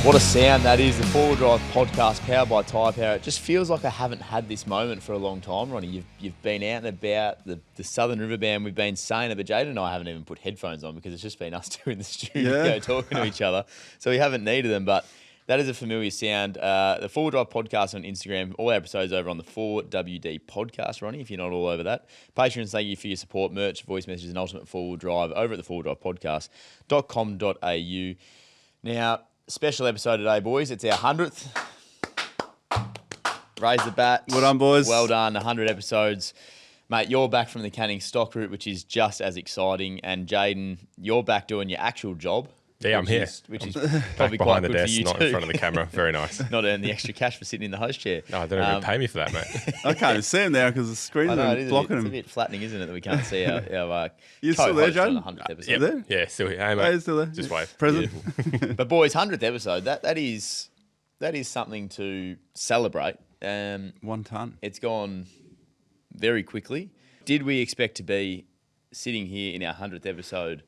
What a sound that is, the Four-Wheel Drive podcast powered by Tyrepower. It just feels like I haven't had this moment for a long time, Ronny. You've been out and about the Southern River Band. We've been saying it, but Jade and I haven't even put headphones on because it's just been us two in the studio talking to each other. So we haven't needed them, but that is a familiar sound. The Four-Wheel Drive podcast on Instagram, all our episodes over on the 4WD podcast, Ronny, if you're not all over that. Patrons, thank you for your support, merch, voice messages, and Ultimate Four-Wheel Drive over at the 4Wheel Drive podcast.com.au. Now, special episode today, boys. It's our 100th. Raise the bat. Well done, boys. Well done, 100 episodes. Mate, you're back from the canning stock route, which is just as exciting. And Jaden, you're back doing your actual job. Yeah, I'm here. Which is probably quite behind the good desk, for you not too. in front of the camera. Very nice. Not earning the extra cash for sitting in the host chair. No, they don't even pay me for that, mate. I can't even see him now because the screen's blocking It's him. a bit flattening, isn't it, that we can't see our You still there, co-host on the Jaden? 100th episode. Yep. there? Yeah, still here. Hey, Hey, mate. he's still there. Just wave. Present. But boys, 100th episode, that is something to celebrate. 1 ton. It's gone very quickly. Did we expect to be sitting here in our 100th episode?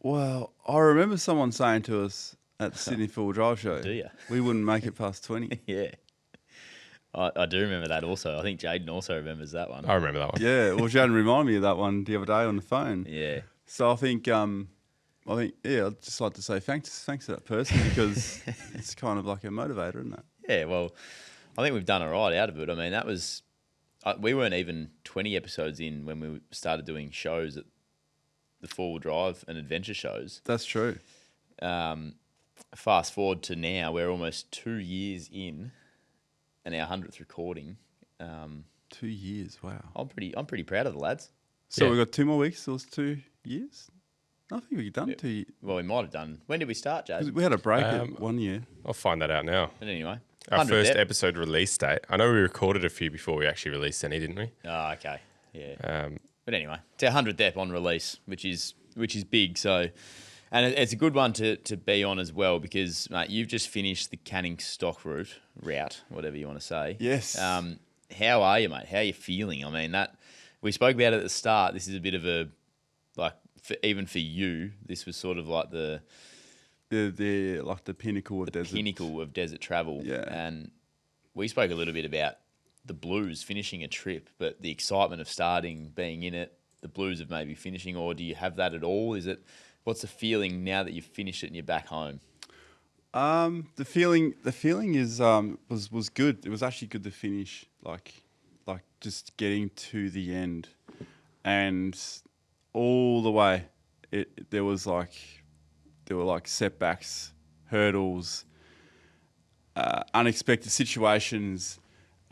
Well, I remember someone saying to us at the Sydney Full Drive show, Do ya? we wouldn't make it past 20. Yeah. I do remember that also. I think Jaden also remembers that one. I remember that one. Yeah, well, Jaden reminded me of that one the other day on the phone. Yeah. So I think, I'd just like to say thanks to that person because it's kind of like a motivator, isn't it? Yeah, well, I think we've done all right out of it. I mean, that was... we weren't even 20 episodes in when we started doing shows at the four-wheel drive and adventure shows. That's true. Fast forward to now, we're almost 2 years in, and our 100th recording. 2 years, wow. I'm pretty proud of the lads. So Yeah. we've got 2 more weeks, so it's 2 years? I think we've done 2 years. Well, we might have done. When did we start, Jade? We had a break at 1 year. I'll find that out now. But anyway, Our 100th first ep. episode release date. I know we recorded a few before we actually released any, didn't we? Oh, okay, yeah. But anyway, it's our 100th ep on release, which is big. So, and it's a good one to be on as well because, mate, you've just finished the canning stock route, whatever you want to say. Yes. How are you, mate? How are you feeling? I mean, that we spoke about it at the start. This is a bit of a, like, even for you, this was sort of like the pinnacle of desert. pinnacle of desert travel. Yeah. And we spoke a little bit about the blues finishing a trip, but the excitement of starting, being in it, the blues of maybe finishing, or do you have that at all? What's the feeling now that you've finished it and you're back home? The feeling is was good. It was actually good to finish, like just getting to the end, and all the way. There were setbacks, hurdles, unexpected situations,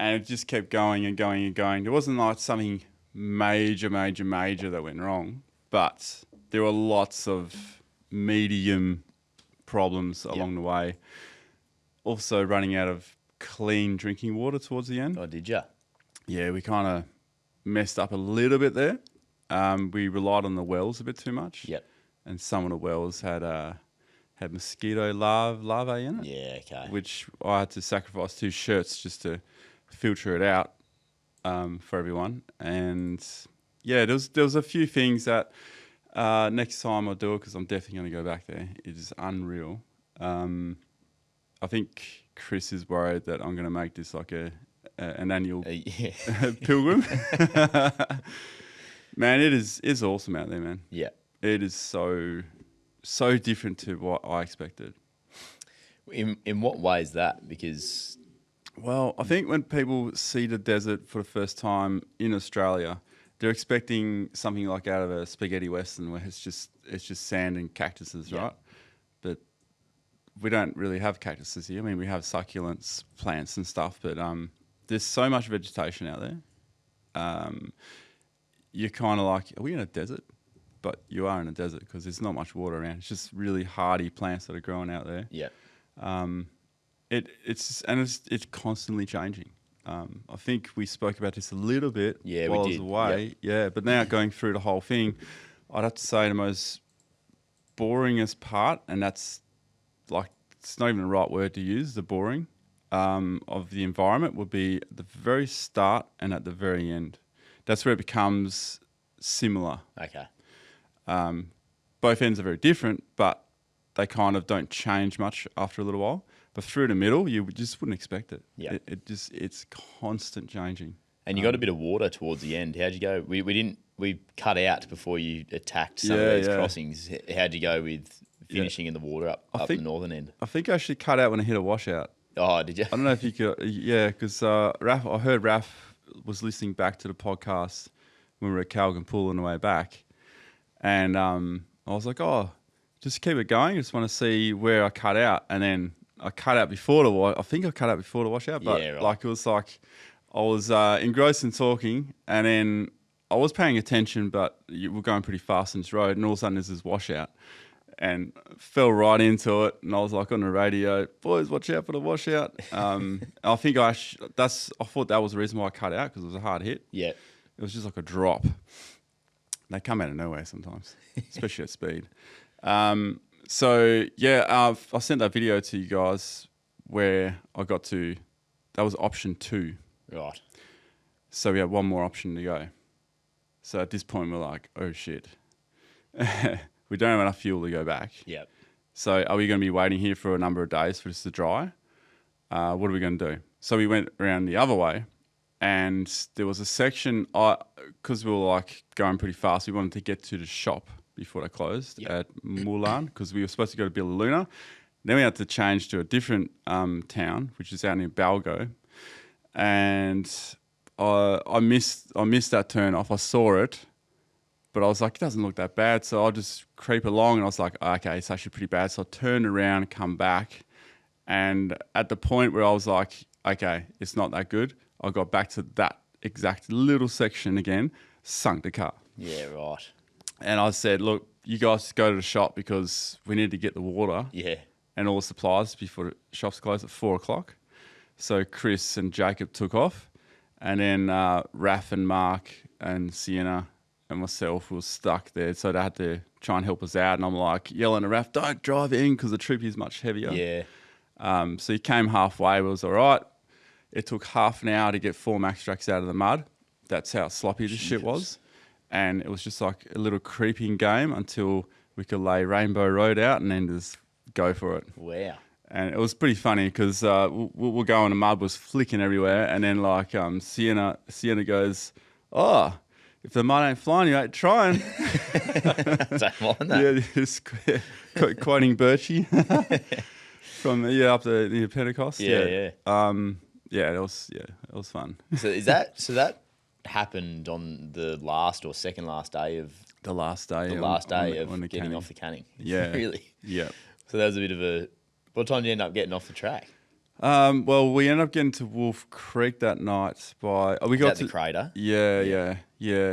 and it just kept going and going and going. There wasn't like something major that went wrong, but there were lots of medium problems along the way. Also running out of clean drinking water towards the end. Oh, did you? Yeah, we kind of messed up a little bit there. We relied on the wells a bit too much. Yep. And some of the wells had mosquito larvae in it. Yeah, okay. Which I had to sacrifice 2 shirts just to filter it out for everyone. And yeah, there was a few things that next time I'll do it because I'm definitely going to go back there. It is unreal. I think Chris is worried that I'm going to make this like an annual pilgrim. Man, it's awesome out there, man. Yeah. It is so different to what I expected. In what way is that? Because Well, I think when people see the desert for the first time in Australia, they're expecting something like out of a spaghetti western where it's just sand and cactuses, right? But we don't really have cactuses here. I mean, we have succulents, plants and stuff, but there's so much vegetation out there. You're kind of like, are we in a desert? But you are in a desert because there's not much water around. It's just really hardy plants that are growing out there. yeah. It's constantly changing. I think we spoke about this a little bit Yeah, while we I was did. away. Yep. Yeah, but now going through the whole thing, I'd have to say the most boringest part, and that's like, it's not even the right word to use, the boring, of the environment would be at the very start and at the very end. That's where it becomes similar. Okay. Both ends are very different, but they kind of don't change much after a little while. But through the middle, you just wouldn't expect it. Yeah. It's constant changing. And you got a bit of water towards the end. How'd you go? We cut out before you attacked some of these crossings. How'd you go with finishing in the water up the northern end? I think I actually cut out when I hit a washout. Oh, did you? I don't know if you could. Yeah, because I heard Raph was listening back to the podcast when we were at Calgan Pool on the way back. And I was like, oh, just keep it going. I just want to see where I cut out. And then I cut out before I think I cut out before the washout. But like it was like I was engrossed in talking, and then I was paying attention, but we're going pretty fast on this road, and all of a sudden there's this washout, and fell right into it. And I was like on the radio, boys, watch out for the washout. I think I thought that was the reason why I cut out, because it was a hard hit. Yeah. It was just like a drop. They come out of nowhere sometimes, especially at speed. So yeah, I sent that video to you guys where I got to, that was option 2. Right. So we had one more option to go. So at this point, we're like, oh shit. We don't have enough fuel to go back. Yep. So are we going to be waiting here for a number of days for this to dry? What are we going to do? So we went around the other way, and there was a section, because we were like going pretty fast, we wanted to get to the shop before they closed at Mulan, because we were supposed to go to Billaluna. Then we had to change to a different town, which is out near Balgo. And I missed that turn off. I saw it, but I was like, it doesn't look that bad. So I'll just creep along, and I was like, okay, it's actually pretty bad. So I turned around, come back. And at the point where I was like, okay, it's not that good, I got back to that exact little section again, sunk the car. Yeah, right. And I said, look, you guys go to the shop because we need to get the water and all the supplies before the shops close at 4 o'clock. So Chris and Jacob took off, and then Raph and Mark and Sienna and myself were stuck there. So they had to try and help us out. And I'm like yelling at Raph, don't drive in because the trip is much heavier. Yeah. So he came halfway. It was all right. It took half an hour to get 4 max tracks out of the mud. That's how sloppy this shit was. And it was just like a little creeping game until we could lay Rainbow Road out and then just go for it. Wow. And it was pretty funny because we're going, the mud was flicking everywhere. And then like Sienna goes, oh, if the mud ain't flying, you ain't trying. Don't mind that. Yeah, just quoting Birchie from up to near Pentecost. Yeah. It was fun. So that happened on the last or second last day of the last day of getting off the canning. Yeah. Really? Yeah. So that was a bit of a... What time did you end up getting off the track? Well, we ended up getting to Wolf Creek that night by... we got to the crater? Yeah.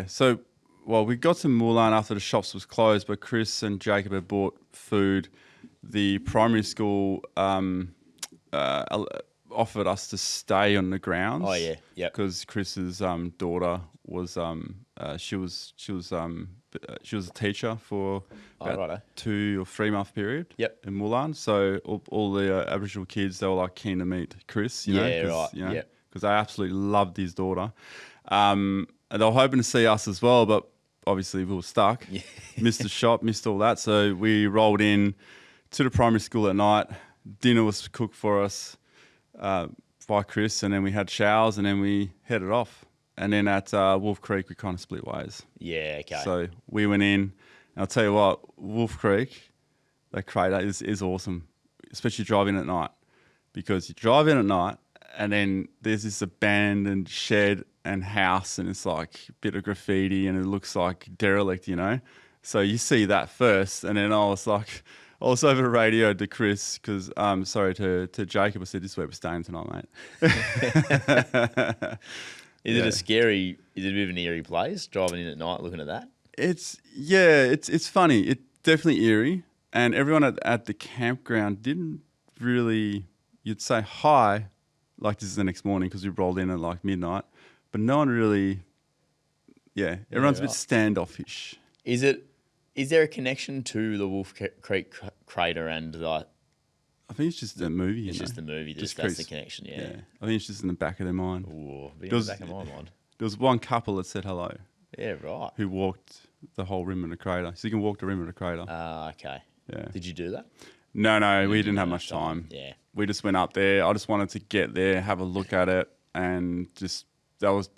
So, we got to Mulan after the shops was closed, but Chris and Jacob had bought food. The primary school offered us to stay on the grounds. Oh yeah, yeah. Because Chris's daughter was she was a teacher for about 2 or 3 month period. Yep. In Mulan, so all the Aboriginal kids, they were like keen to meet Chris. You know, because they absolutely loved his daughter. And they were hoping to see us as well, but obviously we were stuck. Yeah. Missed the shop, missed all that. So we rolled in to the primary school at night. Dinner was cooked for us by Chris, and then we had showers, and then we headed off. And then at Wolf Creek, we kind of split ways. Yeah, okay. So we went in, and I'll tell you what, Wolf Creek, that crater is awesome, especially driving at night, because you drive in at night, and then there's this abandoned shed and house, and it's like a bit of graffiti, and it looks like derelict, you know. So you see that first, and then I was over the radio to Chris, because to Jacob, I said, this is where we're staying tonight, mate. Is it a bit of an eerie place, driving in at night looking at that? It's funny. It's definitely eerie. And everyone at the campground didn't really, you'd say hi, like this is the next morning, because we rolled in at like midnight. But no one really, everyone's a bit standoffish. Is there a connection to the Wolf Creek crater and the... I think it's just the movie. It's just the movie. That's the connection, yeah. I think it's just in the back of their mind. Ooh, in the back of my mind. There was one couple that said hello. Yeah, right. Who walked the whole rim of the crater. So you can walk the rim of the crater. Okay. Yeah. Did you do that? No, we didn't have much time. Yeah. We just went up there. I just wanted to get there, have a look at it, and just that was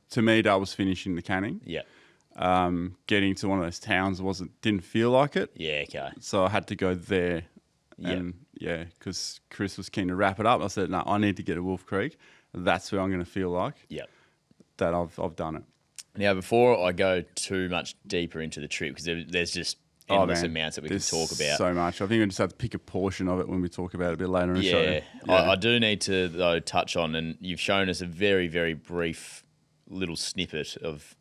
finishing the canning. Yeah. Getting to one of those towns didn't feel like it. Yeah. Okay. So I had to go there. And because Chris was keen to wrap it up, I said, no, I need to get to Wolf Creek. That's where I'm going to feel like that I've done it. Now, before I go too much deeper into the trip, because there's just endless amounts that we can talk about. So much. I think we just have to pick a portion of it when we talk about it a bit later in the show. Yeah. I do need to, though, touch on, and you've shown us a very, very brief little snippet of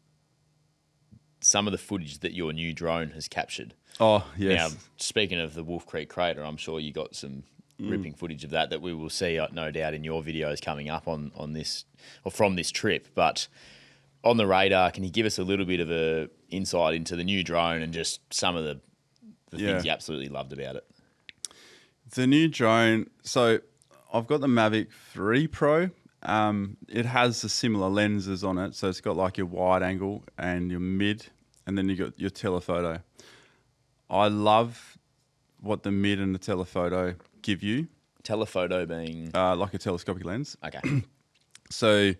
some of the footage that your new drone has captured. Oh, yes. Now, speaking of the Wolf Creek crater, I'm sure you got some ripping footage of that we will see, no doubt, in your videos coming up on this or from this trip. But on the radar, can you give us a little bit of a insight into the new drone and just some of the things you absolutely loved about it? The new drone. So I've got the Mavic 3 Pro. It has the similar lenses on it. So it's got like your wide angle and your mid, and then you got your telephoto. I love what the mid and the telephoto give you. Telephoto being? Like a telescopic lens. Okay. So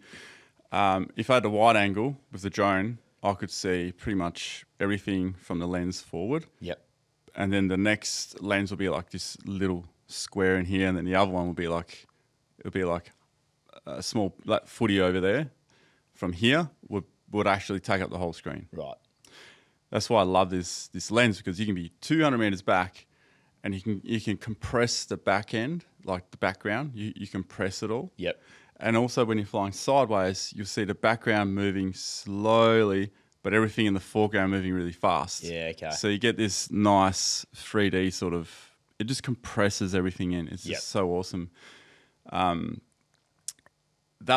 if I had a wide angle with the drone, I could see pretty much everything from the lens forward. Yep. And then the next lens will be like this little square in here, and then the other one will be like, it'll be like a small footy over there. From here would actually take up the whole screen. Right. That's why I love this lens, because you can be 200 meters back, and you can compress the back end, like the background. You compress it all. Yep. And also when you're flying sideways, you'll see the background moving slowly, but everything in the foreground moving really fast. Yeah. Okay. So you get this nice 3D sort of. It just compresses everything in. It's just so awesome. That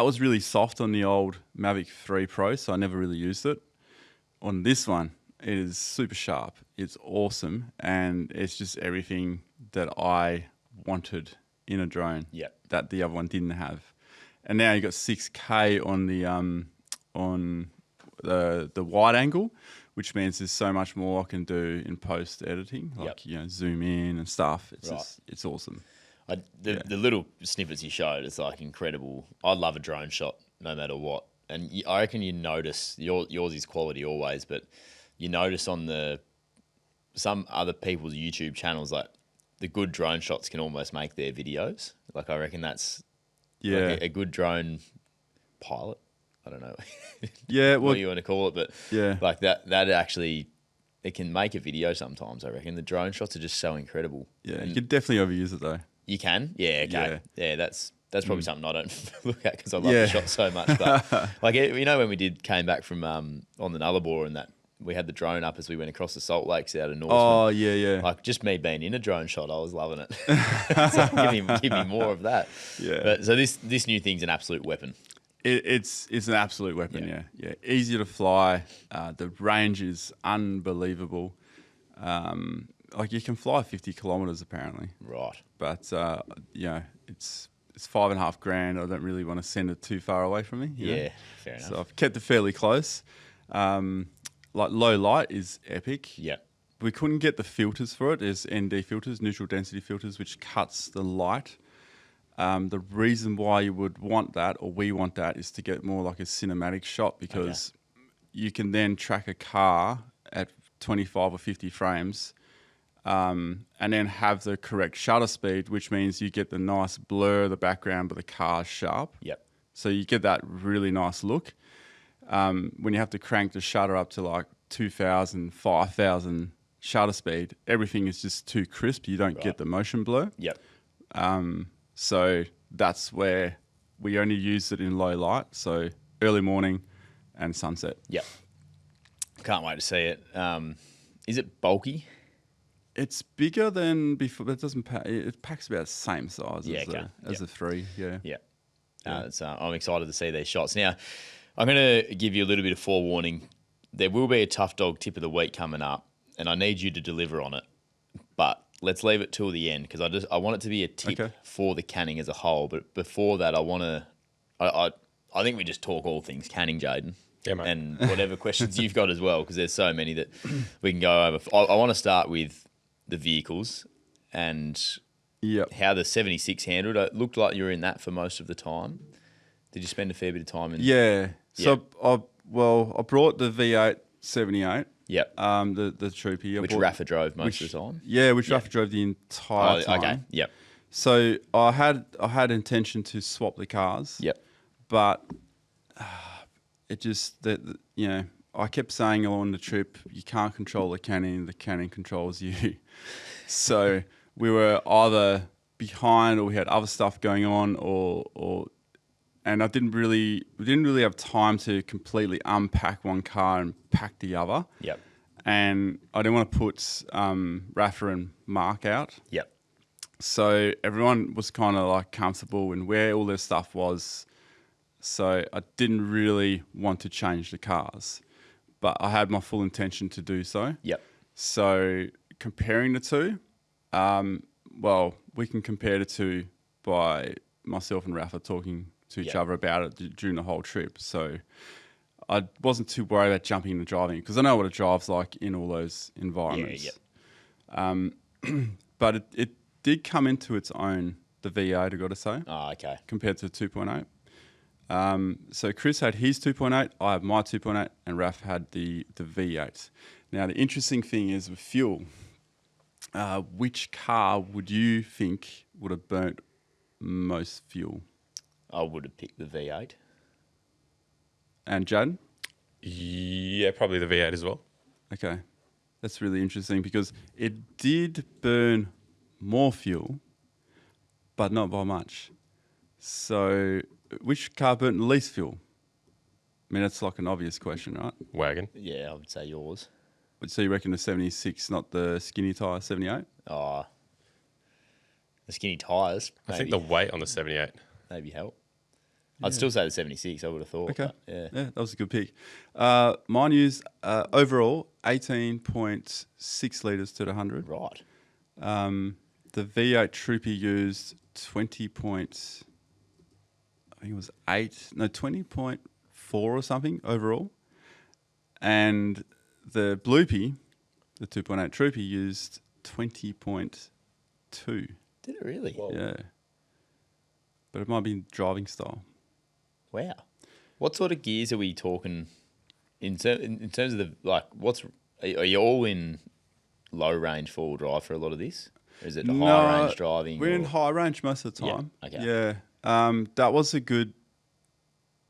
was really soft on the old Mavic 3 Pro, so I never really used it. On this one, it is super sharp. It's awesome, and it's just everything that I wanted in a drone. Yep. That the other one didn't have. And now you got 6K on the wide angle, which means there's so much more I can do in post editing, like zoom in and stuff. It's just, it's awesome. The little snippets you showed, it's like incredible. I love a drone shot no matter what. And I reckon you notice, yours is quality always, but you notice on some other people's YouTube channels, like the good drone shots can almost make their videos. Like I reckon that's like a good drone pilot. I don't know what you want to call it, but like that actually, it can make a video sometimes, I reckon. The drone shots are just so incredible. Yeah, and you could definitely overuse it though. You can? Yeah, okay. Yeah, that's probably something I don't look at because I love the shot so much. But like, you know, when we came back from on the Nullarbor, and that we had the drone up as we went across the Salt Lakes out of Norseman. Oh, yeah. Like just me being in a drone shot, I was loving it. So give me more of that. Yeah. But so this new thing's an absolute weapon. It's an absolute weapon, yeah. Easy to fly. The range is unbelievable. Like you can fly 50 kilometers apparently. Right. But it's $5,500. I don't really want to send it too far away from me. You know? Fair enough. So I've kept it fairly close. Like low light is epic. Yeah. We couldn't get the filters for it. There's ND filters, neutral density filters, which cuts the light. The reason why you would want that, or we want that, is to get more like a cinematic shot, because you can then track a car at 25 or 50 frames and then have the correct shutter speed, which means you get the nice blur of the background, but the car's sharp. Yep. So you get that really nice look. When you have to crank the shutter up to like 2,000, 5,000 shutter speed, everything is just too crisp. You don't get the motion blur. Yep. So that's where we only use it in low light. So early morning and sunset. Yep. Can't wait to see it. Is it bulky? It's bigger than before, but it doesn't pack. It packs about the same size as the 3. Yeah. Yeah. I'm excited to see these shots. Now, I'm going to give you a little bit of forewarning. There will be a tough dog tip of the week coming up, and I need you to deliver on it. But let's leave it till the end, because I want it to be a tip for the canning as a whole. But before that, I think we just talk all things canning, Jaden. Yeah, mate. And whatever questions you've got as well, because there's so many that we can go over. I want to start with the vehicles, and Yep. how the 76 handled. It looked like you were in that for most of the time. Did you spend a fair bit of time in? Yeah. So I brought the V8 78. Yep. The Troopy. Which Rafa drove most of the time. Yeah, which Rafa drove the entire time. Okay. Yep. So I had intention to swap the cars. Yep. But it just I kept saying along the trip, you can't control the cannon controls you. So we were either behind or we had other stuff going on, and we didn't really have time to completely unpack one car and pack the other. Yep. And I didn't want to put Rafa and Mark out. Yep. So everyone was kind of like comfortable in where all their stuff was. So I didn't really want to change the cars, but I had my full intention to do so. Yep. So comparing the two, we can compare the two by myself and Rafa talking to each other about it during the whole trip. So I wasn't too worried about jumping into driving because I know what it drives like in all those environments. But it did come into its own, the V8, I got to say. Oh, okay. Compared to 2.8. So Chris had his 2.8, I have my 2.8, and Raf had the V8. Now, the interesting thing is with fuel, which car would you think would have burnt most fuel? I would have picked the V8. And Jaden? Yeah, probably the V8 as well. Okay. That's really interesting because it did burn more fuel, but not by much. So which car burnt the least fuel? I mean, that's like an obvious question, right? Wagon. Yeah, I would say yours. So you reckon the 76, not the skinny tyre 78? Oh, the skinny tyres. I think the weight on the 78. Maybe help. I'd still say the 76, I would have thought. Okay. Yeah, that was a good pick. Mine used overall 18.6 litres to the 100. Right. The V8 Troopy used 20.4 or something overall. And the Bloopy, the 2.8 Troopy, used 20.2. Did it really? Whoa. Yeah. But it might be driving style. Wow. What sort of gears are we talking in terms of the, like, are you all in low range four-wheel drive for a lot of this? Or is it high range driving? We're in high range most of the time. Yeah. Okay. Yeah. That was a good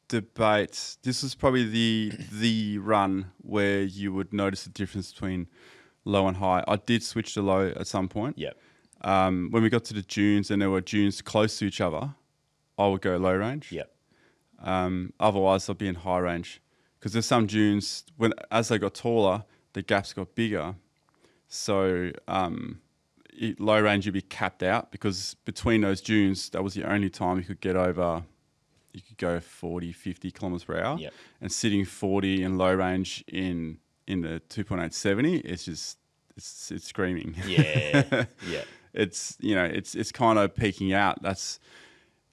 debate. This was probably the run where you would notice the difference between low and high. I did switch to low at some point. Yep. When we got to the dunes and there were dunes close to each other, I would go low range. Yep. Otherwise, I'd be in high range because there's some dunes as they got taller, the gaps got bigger. So low range, you'd be capped out because between those dunes, that was the only time you could get over. You could go 40, 50 kilometers per hour. Yep. And sitting 40 in low range in the 2.870, it's just it's screaming. Yeah. Yeah. It's kind of peaking out. That's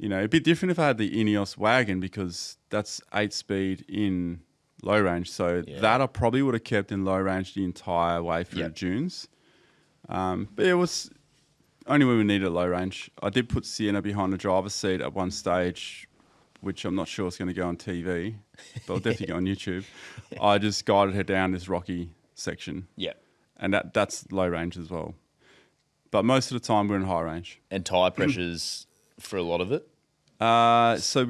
a bit different if I had the Ineos wagon because that's 8-speed in low range. So that I probably would have kept in low range the entire way through the dunes. But it was only when we needed low range. I did put Sienna behind the driver's seat at one stage, which I'm not sure is going to go on TV, but I'll definitely go on YouTube. I just guided her down this rocky section. Yeah. And that's low range as well. But most of the time we're in high range. And tyre pressures for a lot of it? So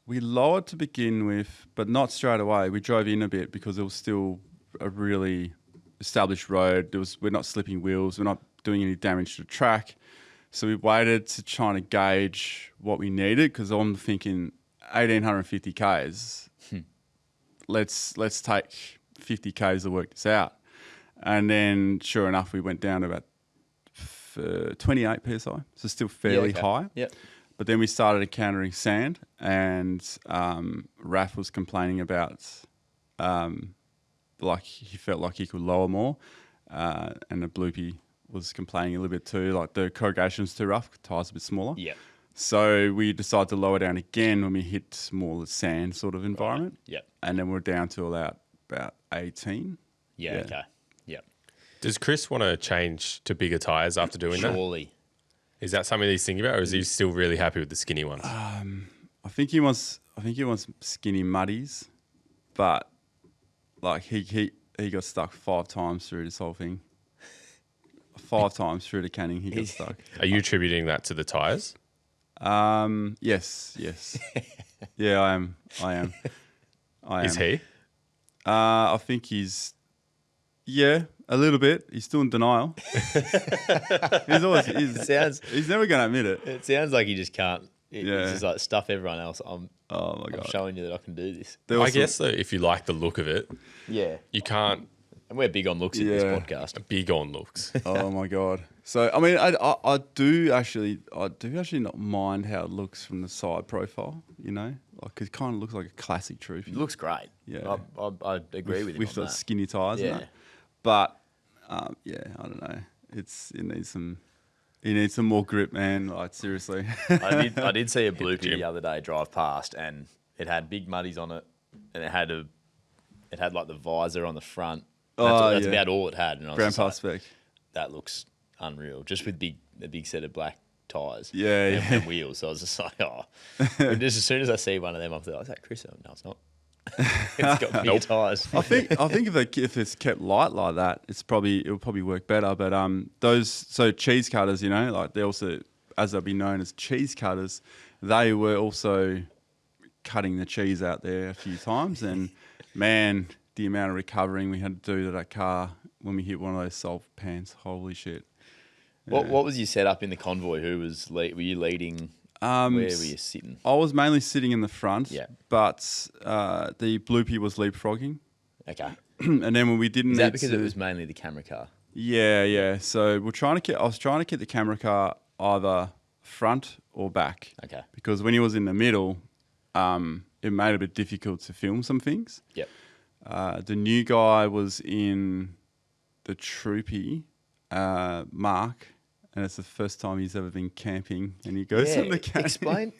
we lowered to begin with, but not straight away. We drove in a bit because it was still a really established road. We're not slipping wheels. We're not doing any damage to the track. So we waited to try to gauge what we needed because I'm thinking 1,850 Ks. Let's take 50 Ks to work this out. And then sure enough, we went down to about 28 PSI. So still fairly high. Yep. But then we started encountering sand and Raf was complaining about like he felt like he could lower more. And the Bloopy was complaining a little bit too, like the corrugation's too rough, tyres a bit smaller. Yeah. So we decided to lower down again when we hit more sand sort of environment. Right. Yep. And then we're down to about 18. Yeah. Okay. Yep. Does Chris want to change to bigger tyres after doing that? Surely. Is that something that he's thinking about, or is he still really happy with the skinny ones? I think he wants skinny muddies, but like he got stuck 5 times through this whole thing. 5 times through the canning, he got stuck. Are you attributing that to the tyres? Yes. Yeah, I am. Is he? I think he's, a little bit. He's still in denial. He's never going to admit it. It sounds like he just can't. It's Yeah. just like stuff everyone else. Oh my I'm God. showing you that I can do this. I guess though, if you like the look of it, Yeah. you can't And we're big on looks in this Yeah. podcast. big on looks. Oh my God. So I mean, I do actually not mind how it looks from the side profile. You know, like it kind of looks like a classic trophy. It looks great. Yeah. I agree with you with on the that. skinny tires. Yeah. And that. But I don't know. It needs some more grip, man. Like seriously. I did see a bloopy gym. the other day drive past, and it had big muddies on it, and it had like the visor on the front. That's about all it had, and I was just Grandpa like, spec. that looks unreal, just with a big set of black tires. Yeah, and wheels. So I was just like, and just as soon as I see one of them, I'm like, is that Chris? No, it's not. It's got bigger tires. I think if it's kept light like that, it will probably work better. But cheese cutters, you know, like they also, as they'll be known as cheese cutters, they were also cutting the cheese out there a few times, and man, the amount of recovering we had to do to that car when we hit one of those salt pans, holy shit. What was your setup in the convoy? Were you leading? Where were you sitting? I was mainly sitting in the front, Yeah. but the bloopy was leapfrogging. Okay. And then when we didn't Is that need because to, it was mainly the camera car? Yeah. So I was trying to keep the camera car either front or back. Okay. Because when he was in the middle, it made it a bit difficult to film some things. Yep. The new guy was in the troopy, Mark, and it's the first time he's ever been camping, and he goes in the camp. Explain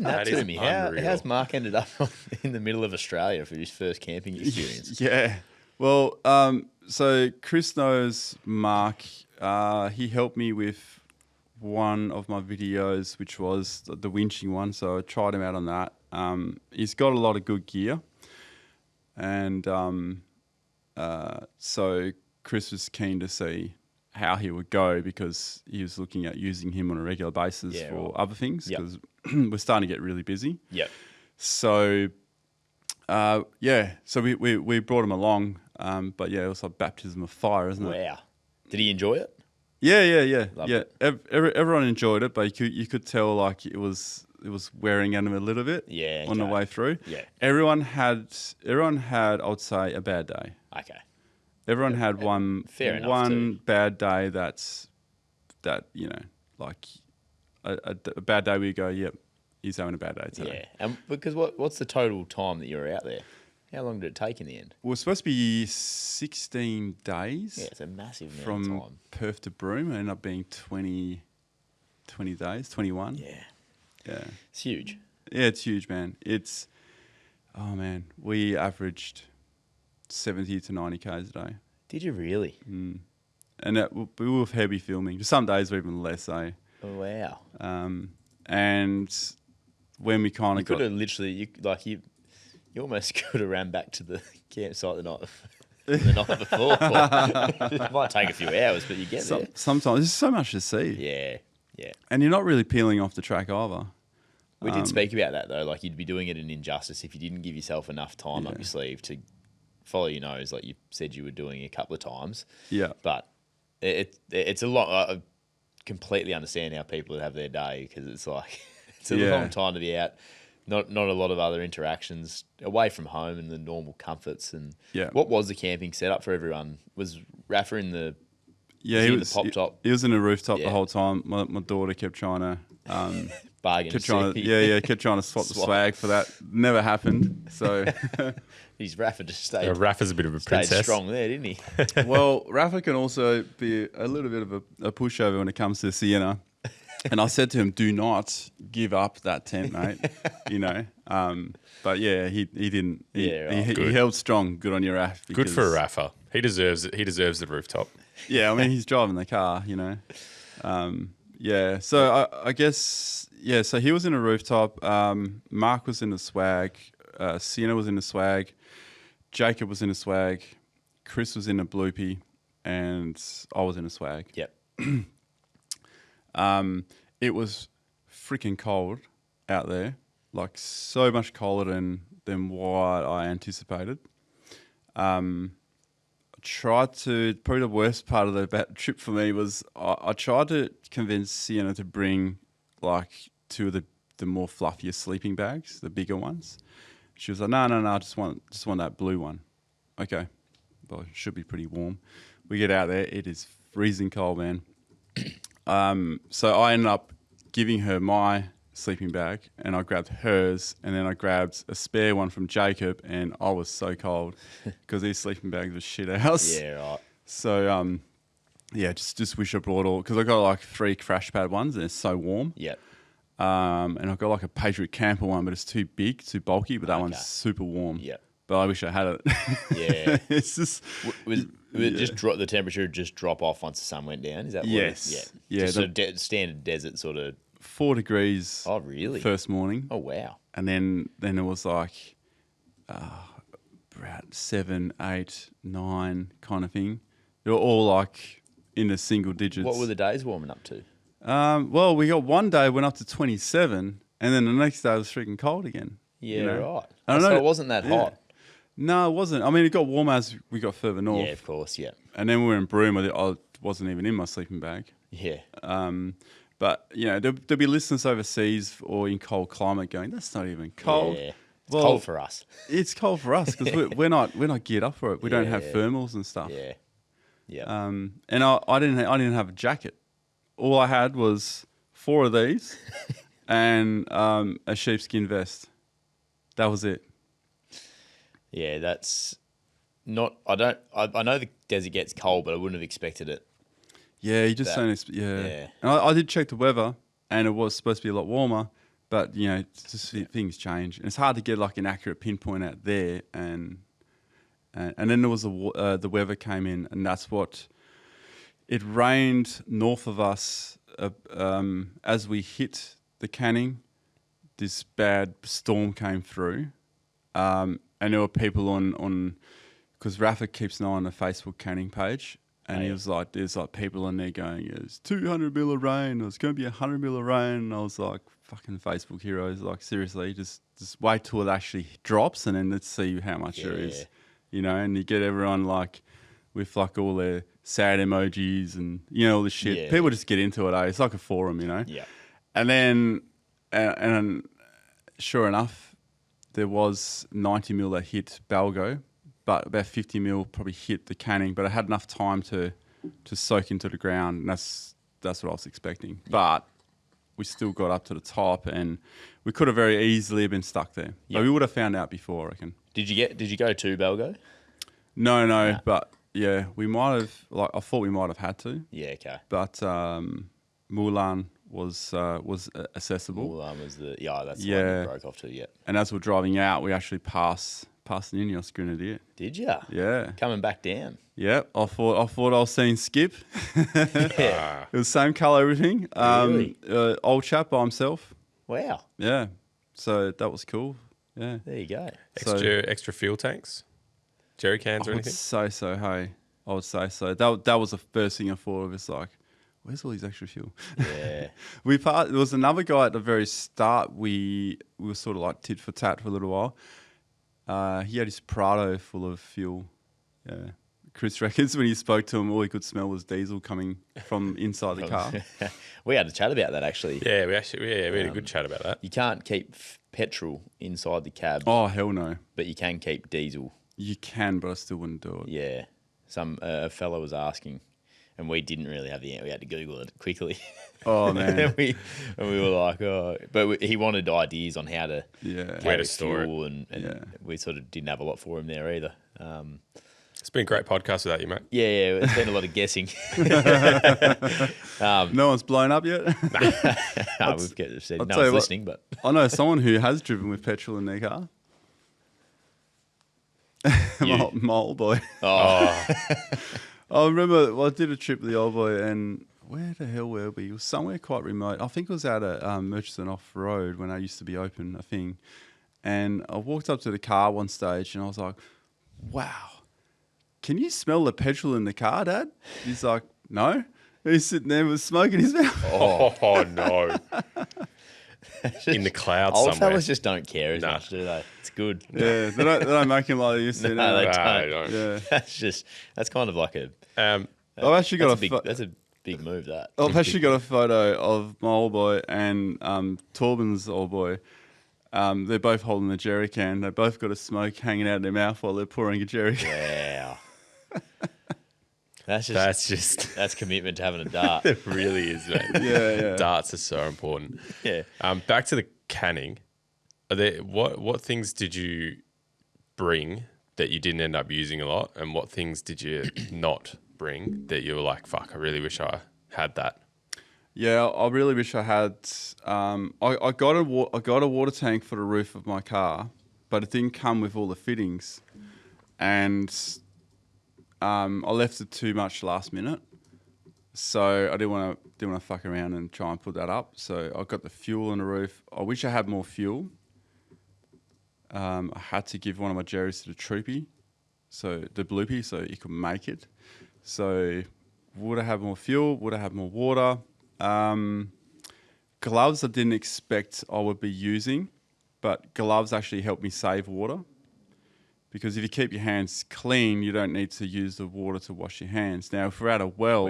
that That to is me. unreal. How's Mark ended up in the middle of Australia for his first camping experience? Yeah. Well, so Chris knows Mark. He helped me with one of my videos, which was the winching one. So I tried him out on that. He's got a lot of good gear. And so Chris was keen to see how he would go because he was looking at using him on a regular basis for other things because we're starting to get really busy. Yep. So, so we brought him along. But yeah, it was like baptism of fire, isn't it? Wow. Did he enjoy it? Yeah. Loved it. Everyone enjoyed it, but you could tell like it was wearing at him a little bit. Yeah. On the way through. Yeah. Everyone had I would say a bad day. Okay. Everyone had one fair enough too. bad day you know, like a bad day where you go, yep, he's having a bad day today. Yeah. And because what's the total time that you were out there? How long did it take in the end? Well, it was supposed to be 16 days. Yeah, it's a massive amount From of time. Perth to Broome. It ended up being 20 days, 21. Yeah. Yeah. It's huge. Yeah, it's huge, man. We averaged 70 to 90 Ks a day. Did you really? And we were heavy filming. Some days were even less, eh? Oh, wow. And when we kind You of could got... have literally, you almost could have ran back to the campsite the night before. It might take a few hours, but you get there. Sometimes there's so much to see. Yeah. And you're not really peeling off the track either. We did speak about that though. Like you'd be doing it an injustice if you didn't give yourself enough time up your sleeve to follow your nose, like you said you were doing a couple of times. Yeah. But it's a lot. I completely understand how people would have their day because it's like it's a long time to be out. Not a lot of other interactions away from home and the normal comforts. And what was the camping setup for everyone? Was Rafa in the he was in the pop top? He was in the rooftop the whole time. My daughter kept trying to Bargain. kept trying to swap the swag for that. Never happened. So He's Rafa just stayed. Rafa's a bit of a Stayed princess. strong there, didn't he? well, Rafa can also be a little bit of a pushover when it comes to Sienna. And I said to him, "Do not give up that tent, mate." You know. But yeah, he didn't. He held strong. Good on you, Raf. Good for Rafa. He deserves it. He deserves the rooftop. Yeah, I mean he's driving the car. You know. Yeah. So I guess, yeah, so he was in a rooftop. Mark was in the swag. Sienna was in the swag. Jacob was in a swag. Chris was in a bloopy. And I was in a swag. Yep. It was freaking cold out there, like so much colder than what I anticipated. Probably the worst part of the trip for me was I tried to convince Sienna to bring like two of the more fluffier sleeping bags, the bigger ones. She was like, no, I just want that blue one. Okay, well, it should be pretty warm. We get out there, it is freezing cold, man. So I ended up giving her my sleeping bag, and I grabbed hers, and then I grabbed a spare one from Jacob, and I was so cold because these sleeping bags were shit house. Yeah, right. So yeah, just wish I brought all, because I got like 3 crash pad ones, and it's so warm. Yep. And I got like a Patriot Camper one, but it's too big, too bulky, but that one's super warm. Yep. But I wish I had it. Yeah. It's just Was it just the temperature just drop off once the sun went down? Is that what Yes. it is? Yeah, Just sort of standard desert sort of. 4 degrees. Oh, really? First morning. Oh, wow. And then it was like about 7, 8, 9 kind of thing. They were all like in the single digits. What were the days warming up to? Well, we got one day went up to 27, and then the next day it was freaking cold again. Yeah, you know? right. I don't So know. it wasn't that hot. No, it wasn't. I mean, it got warm as we got further north. Yeah, of course, yeah. And then we were in Broome. I wasn't even in my sleeping bag. Yeah. But, you know, there'll be listeners overseas or in cold climate going, that's not even cold. Yeah. It's cold for us. It's cold for us because we're not geared up for it. We don't have Yeah. thermals and stuff. Yeah. Yeah. And I didn't have a jacket. All I had was 4 of these and a sheepskin vest. That was it. Yeah, that's not. I know the desert gets cold, but I wouldn't have expected it. Yeah, you just That- don't. Yeah. yeah. And I did check the weather, and it was supposed to be a lot warmer, but you know, it's just things change, and it's hard to get like an accurate pinpoint out there. And then there was the weather came in, and that's what it rained north of us as we hit the Canning. This bad storm came through, and there were people on because Rafa keeps an eye on the Facebook Canning page. And he was like, there's like people in there going, yeah, it's 200 mil of rain, or it's going to be 100 mil of rain. And I was like, fucking Facebook heroes, like seriously, just wait till it actually drops and then let's see how much there is, you know. And you get everyone like with like all their sad emojis and, you know, all this shit. Yeah. People just get into it, eh? It's like a forum, you know. Yeah. And then, and sure enough, there was 90 mil that hit Balgo. But about 50 mil probably hit the Canning, but I had enough time to soak into the ground, and that's what I was expecting. But we still got up to the top, and we could have very easily been stuck there. Yep. But we would have found out before, I reckon. Did you go to Balgo? No, Nah. but yeah, we might have. Like I thought we might have had to, Yeah. Okay. but Mulan was accessible. Mulan was the that's the Yeah. one you broke off to. Yeah. And as we're driving out, we actually passed an Ineos Grenadier. Did you? Yeah. Coming back down. Yeah, I thought I was seeing Skip. Yeah. It was same colour, everything. Really? Old chap by himself. Wow. Yeah, so that was cool. Yeah, There you go. Extra fuel tanks, jerry cans or I would anything. say so. Hey, I would say so. That was the first thing I thought of. It's like, where's all these extra fuel? Yeah. There was another guy at the very start. We were sort of like tit for tat for a little while. He had his Prado full of fuel. Yeah. Chris reckons when he spoke to him, all he could smell was diesel coming from inside the car. We had a chat about that actually. Yeah, we had a good chat about that. You can't keep petrol inside the cab, Oh, hell no. but you can keep diesel. You can, but I still wouldn't do it. Yeah. Some a fella was asking, and we didn't really have the answer. We had to Google it quickly. Oh, and man. we were like, oh, but he wanted ideas on how to Yeah. Where carry to store it. fuel, and Yeah. we sort of didn't have a lot for him there either. It's been a great podcast without you, mate. Yeah, it's been a lot of guessing. No one's blown up yet? We've said I'll no tell one's you what. listening, but I know someone who has driven with petrol in their car. You. my old boy. oh, I remember I did a trip with the old boy, and where the hell were we? It was somewhere quite remote. I think it was out at Murchison Off-Road when I used to be open, a thing. And I walked up to the car one stage and I was like, wow, can you smell the petrol in the car, Dad? He's like, no. He's sitting there with smoke in his mouth. Oh no. In the clouds Old somewhere. fellas just don't care as much, do they? It's good. Yeah, they don't make him like they used to. No, now. they No, don't. they don't. Yeah. That's kind of like a. I've actually got That's a big move. That I've actually got a photo of my old boy and Torben's old boy. They're both holding a jerry can. They both got a smoke hanging out of their mouth while they're pouring a jerry can. Wow. That's commitment to having a dart. It really is, mate. Yeah. Darts are so important. Yeah. Back to the canning. Are there what things did you bring that you didn't end up using a lot, and what things did you not bring that you were like, fuck, I really wish I had that? Yeah, I really wish I had. I got a water tank for the roof of my car, but it didn't come with all the fittings, and I left it too much last minute. So I didn't want to fuck around and try and put that up. So I got the fuel on the roof. I wish I had more fuel. I had to give one of my jerrys to the troopy, so the bloopy, so he could make it. So would I have more fuel? Would I have more water? Gloves I didn't expect I would be using, but gloves actually help me save water. Because if you keep your hands clean, you don't need to use the water to wash your hands. Now, if we're at a well,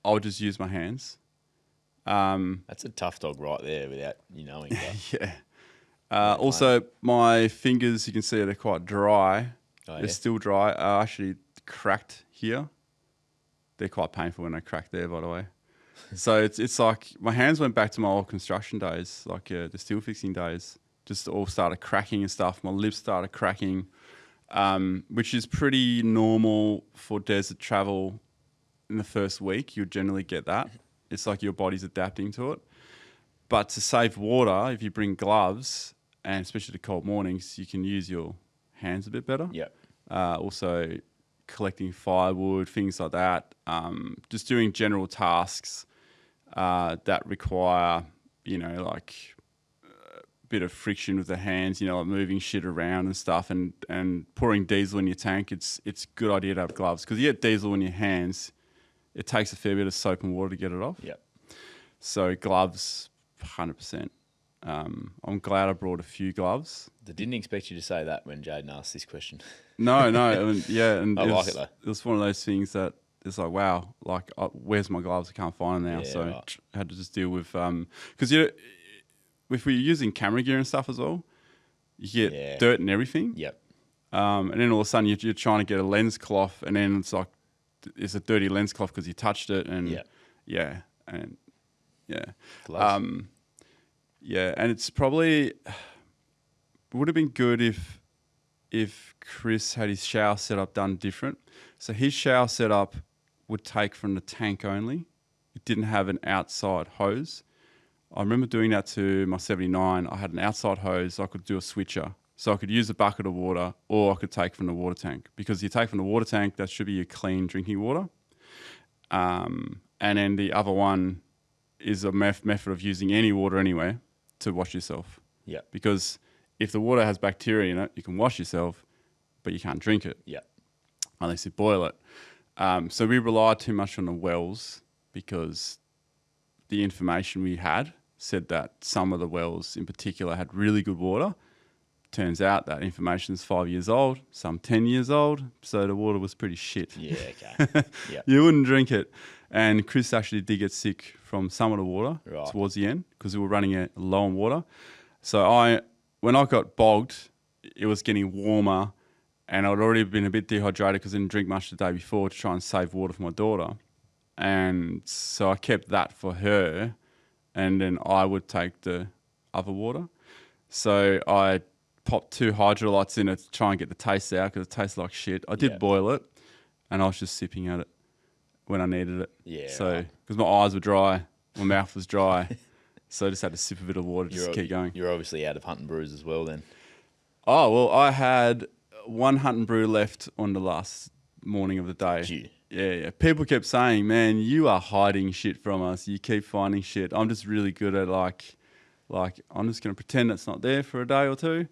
I'll just use my hands. That's a tough dog right there without you knowing that. Yeah. Also, my fingers, you can see they're quite dry. Oh, they're yeah? still dry. Actually cracked here. They're quite painful when they crack there, by the way. So it's like my hands went back to my old construction days, like the steel fixing days. Just all started cracking and stuff. My lips started cracking, which is pretty normal for desert travel. In the first week, you'll generally get that. It's like your body's adapting to it. But to save water, if you bring gloves, and especially the cold mornings, you can use your hands a bit better. Yeah. Also, collecting firewood, things like that. Just doing general tasks that require, like bit of friction with the hands, like moving shit around and stuff, and pouring diesel in your tank. It's a good idea to have gloves because you get diesel in your hands. It takes a fair bit of soap and water to get it off. Yep. So gloves, 100%. I'm glad I brought a few gloves. I didn't expect you to say that when Jaden asked this question. No, and I like it though. It was one of those things that it's like, wow, like where's my gloves? I can't find them now. Yeah, So right. I had to just deal with because if we're using camera gear and stuff as well, you get dirt and everything. Yep. And then all of a sudden you're trying to get a lens cloth, and then it's like it's a dirty lens cloth because you touched it, and Gloves. and it's probably would have been good if Chris had his shower setup done different. So his shower setup would take from the tank only. It didn't have an outside hose. I remember doing that to my 79. I had an outside hose. I could do a switcher. So I could use a bucket of water, or I could take from the water tank. Because you take from the water tank, that should be your clean drinking water. And then the other one is a method of using any water anyway to wash yourself. Yeah. Because if the water has bacteria in it, you can wash yourself, but you can't drink it. Yeah. Unless you boil it. So we relied too much on the wells because the information we had said that some of the wells in particular had really good water. Turns out that information is 5 years old, some 10 years old, so the water was pretty shit. Yeah, okay. Yeah. You wouldn't drink it. And Chris actually did get sick from some of the water towards the end because we were running low on water. So when I got bogged, it was getting warmer, and I'd already been a bit dehydrated because I didn't drink much the day before to try and save water for my daughter. And so I kept that for her, and then I would take the other water. So I popped 2 hydrolytes in it to try and get the taste out because it tastes like shit. I did boil it, and I was just sipping at it when I needed it. Yeah. So because my eyes were dry, my mouth was dry, so I just had to sip a bit of water just to keep going. You're obviously out of hunt and brews as well then. Oh, well, I had one hunt and brew left on the last morning of the day. Gee. Yeah. People kept saying, man, you are hiding shit from us. You keep finding shit. I'm just really good at like I'm just going to pretend it's not there for a day or two.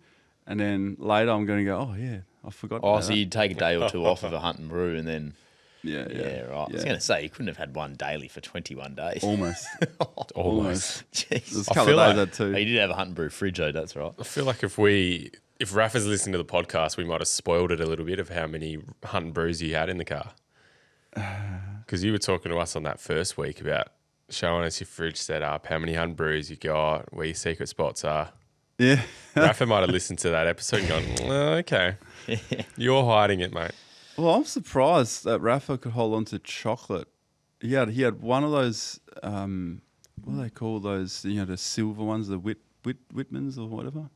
And then later I'm going to go, oh, yeah, I forgot Oh, about so that. you'd take a day or two off of a hunt and brew and then... Yeah, right. I was going to say, you couldn't have had one daily for 21 days. Almost. Almost. Jeez. There's a I couple feel of days like- that too. Oh, you did have a hunt and brew fridge, though, that's right. I feel like if Rafa's listening to the podcast, we might have spoiled it a little bit of how many hunt and brews you had in the car. Because you were talking to us on that first week about showing us your fridge setup, how many hunt and brews you got, where your secret spots are. Yeah. Rafa might have listened to that episode and gone, oh, okay, you're hiding it, mate. Well, I'm surprised that Rafa could hold on to chocolate. He had one of those, what do they call those, the silver ones, the Whitmans or whatever.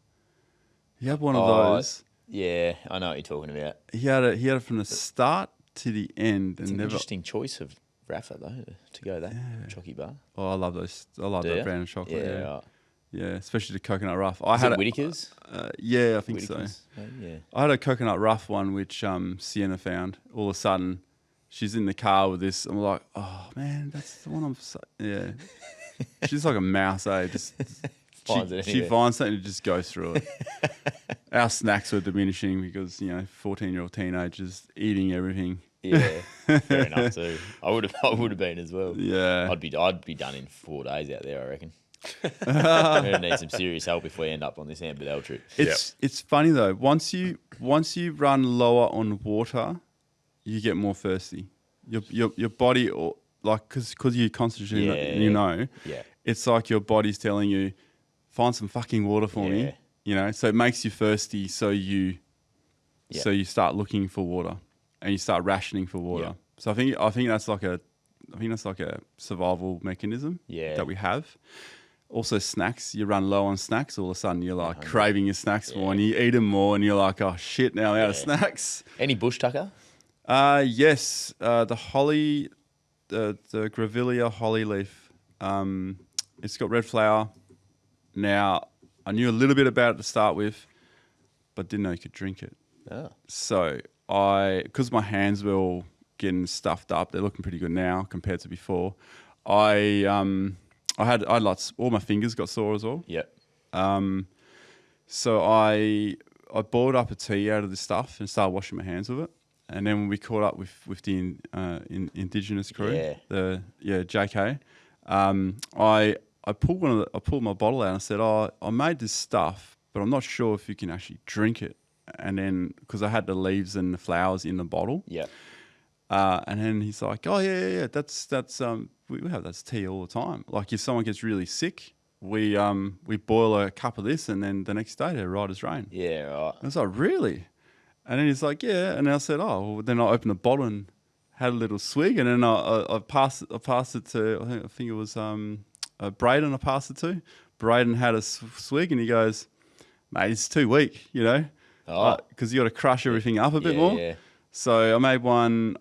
He had one of those. Yeah, I know what you're talking about. He had it from the start to the end. It's and an never. interesting choice of Rafa, though, to go that chocky bar. Oh, I love those. I love Do that ya? brand of chocolate. Yeah, Right. yeah, especially the coconut rough. Is it Whittaker's? Yeah, I think so. Whittaker's? Oh, yeah. I had a coconut rough one, which Sienna found. All of a sudden, she's in the car with this. I'm like, oh man, that's the one I'm. Yeah, she's like a mouse, eh? Just she finds something to just go through it. Our snacks were diminishing because 14-year-old teenagers eating everything. Yeah, fair enough too. I would have been as well. Yeah, I'd be done in 4 days out there, I reckon. We're gonna need some serious help if we end up on this Amberdale trip. It's funny though. Once you run lower on water, you get more thirsty. Your body, or like because you concentrate, Yeah. it's like your body's telling you, find some fucking water for me. So it makes you thirsty. So you start looking for water, and you start rationing for water. Yeah. So I think that's like a survival mechanism that we have. Also snacks, you run low on snacks, all of a sudden you're like craving your snacks more and you eat them more and you're like, oh shit, now I'm out of snacks. Any bush tucker? Yes, the holly, the Grevillea holly leaf. It's got red flower. Now, I knew a little bit about it to start with, but didn't know you could drink it. Oh. So because my hands were all getting stuffed up, they're looking pretty good now compared to before. I had lots. All my fingers got sore as well. Yep. So I boiled up a tea out of this stuff and started washing my hands with it. And then when we caught up with the indigenous crew, JK, I pulled my bottle out and I said, I made this stuff, but I'm not sure if you can actually drink it. And then because I had the leaves and the flowers in the bottle. Yeah. And then he's like, oh yeah, that's we have that tea all the time. Like if someone gets really sick, we boil a cup of this, and then the next day they're right as rain. Yeah, right. I was like, really? And then he's like, yeah. And I said, oh, well, then I opened the bottle and had a little swig, and then I passed it to I think it was Braden. I passed it to Braden. Had a swig, and he goes, mate, it's too weak, because you got to crush everything up a bit more. Yeah. So I made one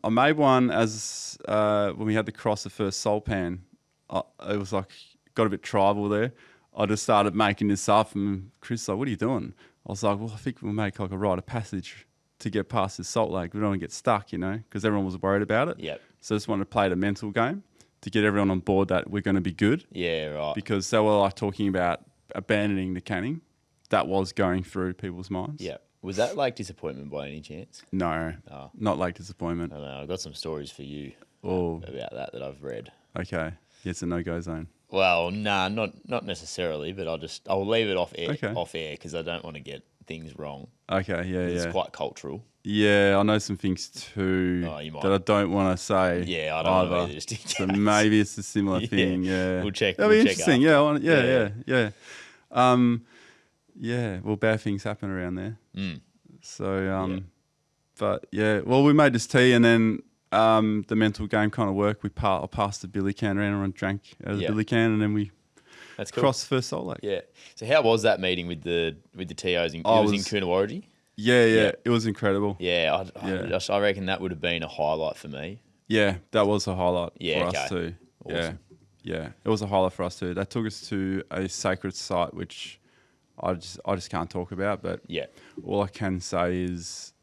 as when we had to cross the first salt pan. It was like got a bit tribal there. I just started making this up, and Chris was like, what are you doing? I was like, well, I think we'll make like a rite of passage to get past this salt lake. We don't want to get stuck, because everyone was worried about it. Yep. So I just wanted to play the mental game to get everyone on board that we're going to be good. Yeah, right. Because they were like talking about abandoning the canning. That was going through people's minds. Yeah. Was that like disappointment by any chance? No, not like disappointment. I don't know. I've got some stories for you about that I've read. Okay. Yeah, it's a no-go zone. Well, nah, not necessarily, but I'll leave it off air because I don't want to get things wrong. Okay, yeah. It's quite cultural. Yeah, I know some things too that I don't want to say. Yeah, I don't know either. Just in case. So maybe it's a similar thing. Yeah, we'll check. That'll be interesting. After. Yeah. Well, bad things happen around there. Mm. So, but yeah. Well, we made this tea, and then the mental game kind of worked. I passed the billy can around, and drank out of the billy can, and then we crossed the first salt lake. Yeah. So how was that meeting with the TOs? It was in Coonawarra? Yeah, it was incredible. Yeah, I reckon that would have been a highlight for me. Yeah, that was a highlight for us okay. too. Awesome. Yeah, it was a highlight for us too. That took us to a sacred site, which I just can't talk about. But all I can say is,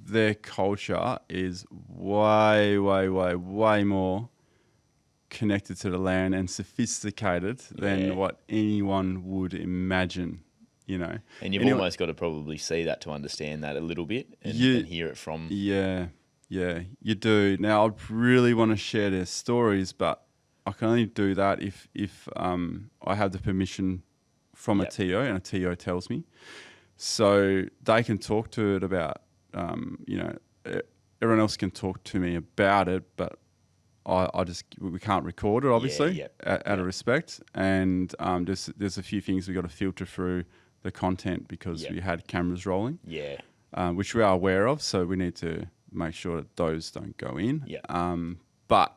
their culture is way more connected to the land and sophisticated than what anyone would imagine, you know. And you've almost got to probably see that to understand that a little bit and hear it from. Yeah, you do. Now, I really want to share their stories, but I can only do that if I have the permission from a TO and a TO tells me. So they can talk to it about, everyone else can talk to me about it, but we can't record it, obviously, out of respect. And there's a few things we got to filter through the content because we had cameras rolling, which we are aware of. So we need to make sure that those don't go in. But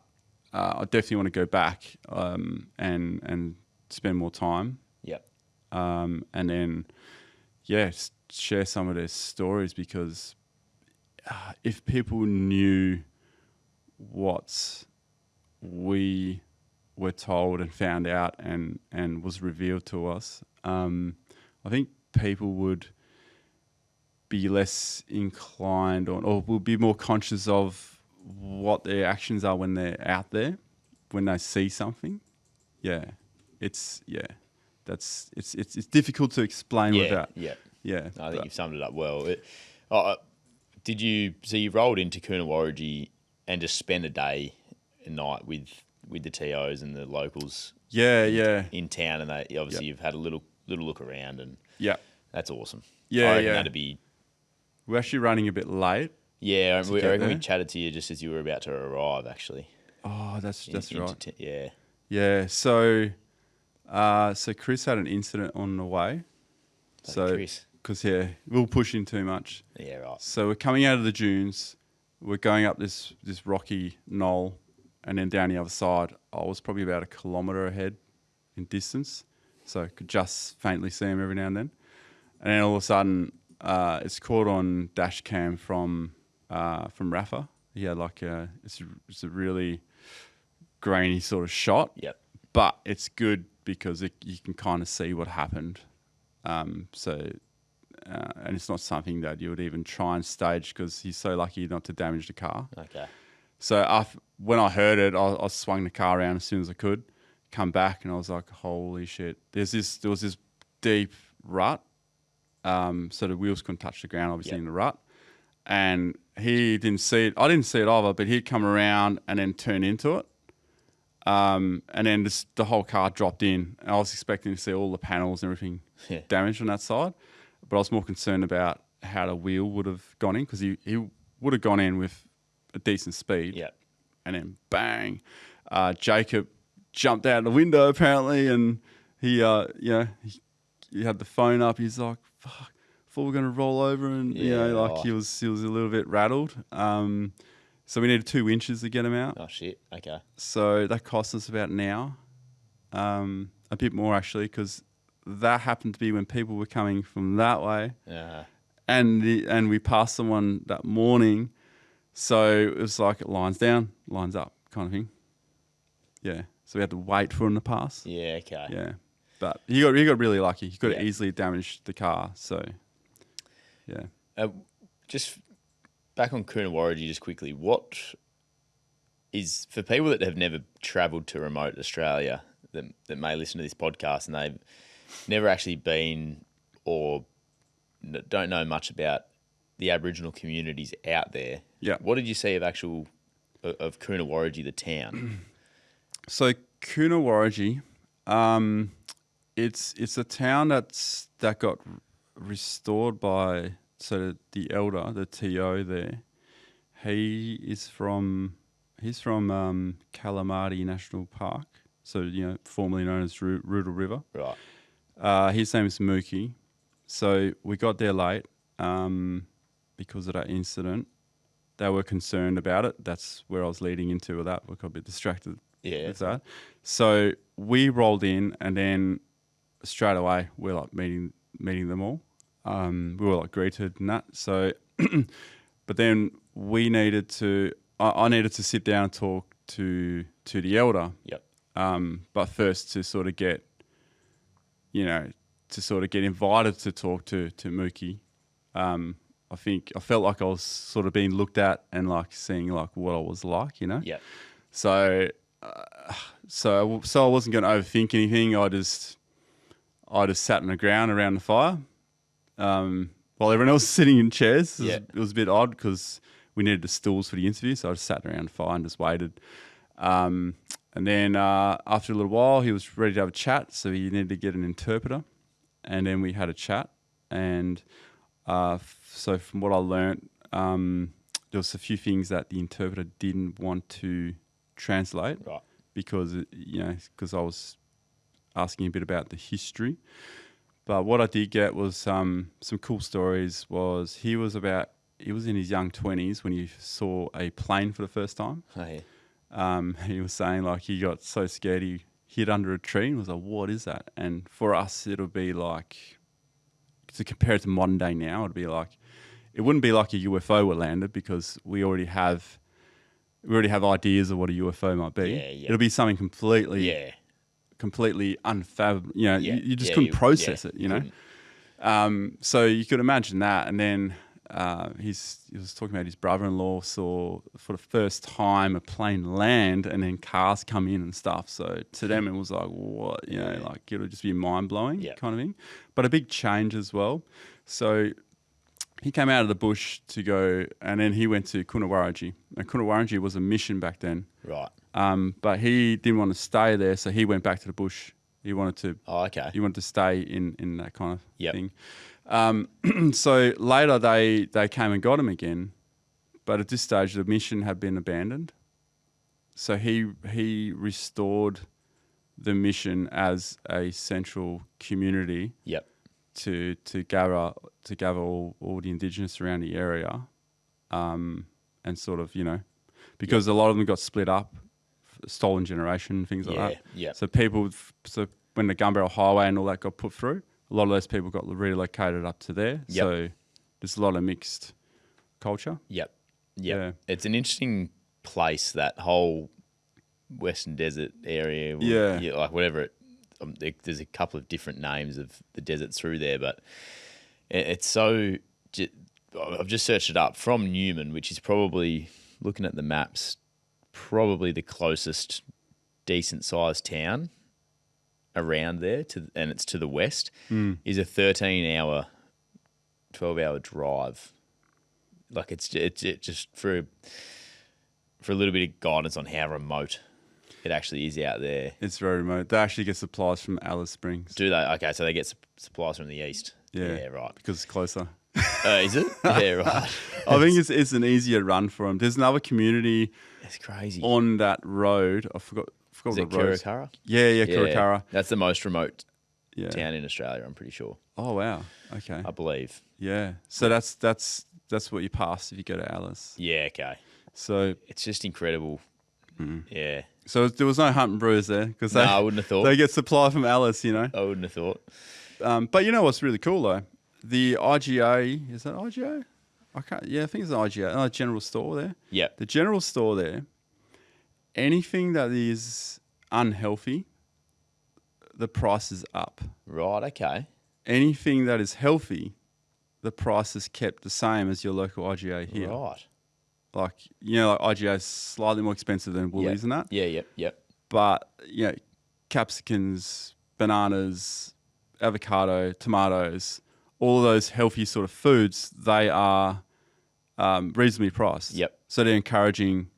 I definitely want to go back and spend more time. And then, share some of their stories because if people knew what we were told and found out and was revealed to us, I think people would be less inclined or will be more conscious of what their actions are when they're out there, when they see something. It's difficult to explain without. I think you've summed it up well. You rolled into Coonawarrigi and just spend a day and night with the TOs and the locals in town, and they obviously you've had a little look around, and that's awesome. I reckon that'd be. We're actually running a bit late. I reckon we chatted to you just as you were about to arrive, actually. Oh, that's right. So Chris had an incident on the way. Chris. Because we'll push in too much. Yeah, right. So we're coming out of the dunes. We're going up this rocky knoll, and then down the other side. I was probably about 1 kilometre ahead in distance, so I could just faintly see him every now and then. And then all of a sudden, it's caught on dash cam from Rafa. He had it's a really grainy sort of shot. But it's good because you can kind of see what happened. And it's not something that you would even try and stage because he's so lucky not to damage the car. Okay. So when I heard it, I swung the car around as soon as I could, come back, and I was like, holy shit. There was this deep rut, so the wheels couldn't touch the ground, obviously, in the rut. And he didn't see it. I didn't see it either, but he'd come around and then turn into it. And then the whole car dropped in. I was expecting to see all the panels and everything damaged on that side, but I was more concerned about how the wheel would have gone in because he would have gone in with a decent speed. And then bang, Jacob jumped out the window apparently, and he had the phone up. He's like, "Fuck, thought we were going to roll over," and he was a little bit rattled. So we needed 2 inches to get him out. Oh, shit. Okay. So that cost us about an hour. A bit more, actually, because that happened to be when people were coming from that way. And we passed someone that morning. So it was like it lines down, lines up kind of thing. So we had to wait for him to pass. Okay. But he got really lucky. He could have easily damaged the car. So, just back on Coonawarrigi just quickly, what is, for people that have never travelled to remote Australia that may listen to this podcast and they've never actually been or don't know much about the Aboriginal communities out there, what did you see of Coonawarrigi, the town? So Coonawarrigi, it's a town that got restored by the elder, the TO there. He's from Calamari National Park, so formerly known as Rudal River. Right. His name is Mookie. So we got there late because of that incident. They were concerned about it. That's where I was leading into with that. We got a bit distracted with that. So we rolled in, and then straight away we're like meeting them all. We were like greeted and that. So, but then we needed to. I needed to sit down and talk to the elder. But first to sort of get, invited to talk to Mookie. I think I felt like I was sort of being looked at and like seeing like what I was like, you know. Yeah. So so I wasn't going to overthink anything. I just sat on the ground around the fire, while everyone else was sitting in chairs. It was a bit odd because we needed the stools for the interview, so I just sat around the fire and just waited. And then after a little while, he was ready to have a chat, so he needed to get an interpreter. And then we had a chat. And so from what I learnt, there was a few things that the interpreter didn't want to translate, Right. because I was asking a bit about the history. But what I did get was some cool stories. He was in his young 20s when he saw a plane for the first time. Oh, yeah. He was saying like he got so scared he hid under a tree and was like, what is that? And for us, it'll be like, to compare it to modern day now, it'd be like, it wouldn't be like a UFO were landed, because we already have ideas of what a UFO might be. Yeah. It'll be something completely unfathomable. You just couldn't process it, you know? So you could imagine that. And then he was talking about his brother-in-law saw for the first time a plane land and then cars come in and stuff. So to them, it was like, what? Like it would just be mind-blowing kind of thing. But a big change as well. So he came out of the bush to go, and then he went to Coonawarra. And Coonawarra was a mission back then. Right. But he didn't want to stay there, so he went back to the bush. He wanted to. Oh, okay. He wanted to stay in that kind of thing. So later they came and got him again, but at this stage the mission had been abandoned. So he restored the mission as a central community. Yep. To gather all the Indigenous around the area, and sort of because a lot of them got split up, stolen generation, things like that. Yeah. So when the Gun Barrel Highway and all that got put through, a lot of those people got relocated up to there. Yep. So there's a lot of mixed culture. Yep. Yeah. It's an interesting place, that whole Western Desert area. Like whatever there's a couple of different names of the deserts through there, but it's so. I've just searched it up from Newman, which is probably, looking at the maps, probably the closest decent sized town around there and it's to the west, is a 13-hour, 12-hour drive. Like it's just for a little bit of guidance on how remote it actually is out there. It's very remote. They actually get supplies from Alice Springs. Do they? Okay, so they get supplies from the east. Yeah, right. Because it's closer. Is it? Yeah, right. I think it's an easier run for them. There's another community. It's crazy. On that road. I forgot is the it road. Curracurra? Yeah, Curracurra. That's the most remote town in Australia, I'm pretty sure. Oh wow. Okay. I believe. Yeah. So that's what you pass if you go to Alice. Yeah, okay. So it's just incredible. Yeah. So there was no hunt and brews there, because I wouldn't have thought. They get supply from Alice, I wouldn't have thought. But you know what's really cool though? The IGA, is that IGA? I think it's an IGA, general store there. Yeah. The general store there, anything that is unhealthy, the price is up. Right, okay. Anything that is healthy, the price is kept the same as your local IGA here. Right. Like, like IGA is slightly more expensive than Woolies and that. Yeah, yep. But, capsicums, bananas, avocado, tomatoes, all of those healthy sort of foods, they are reasonably priced. Yep. So they're encouraging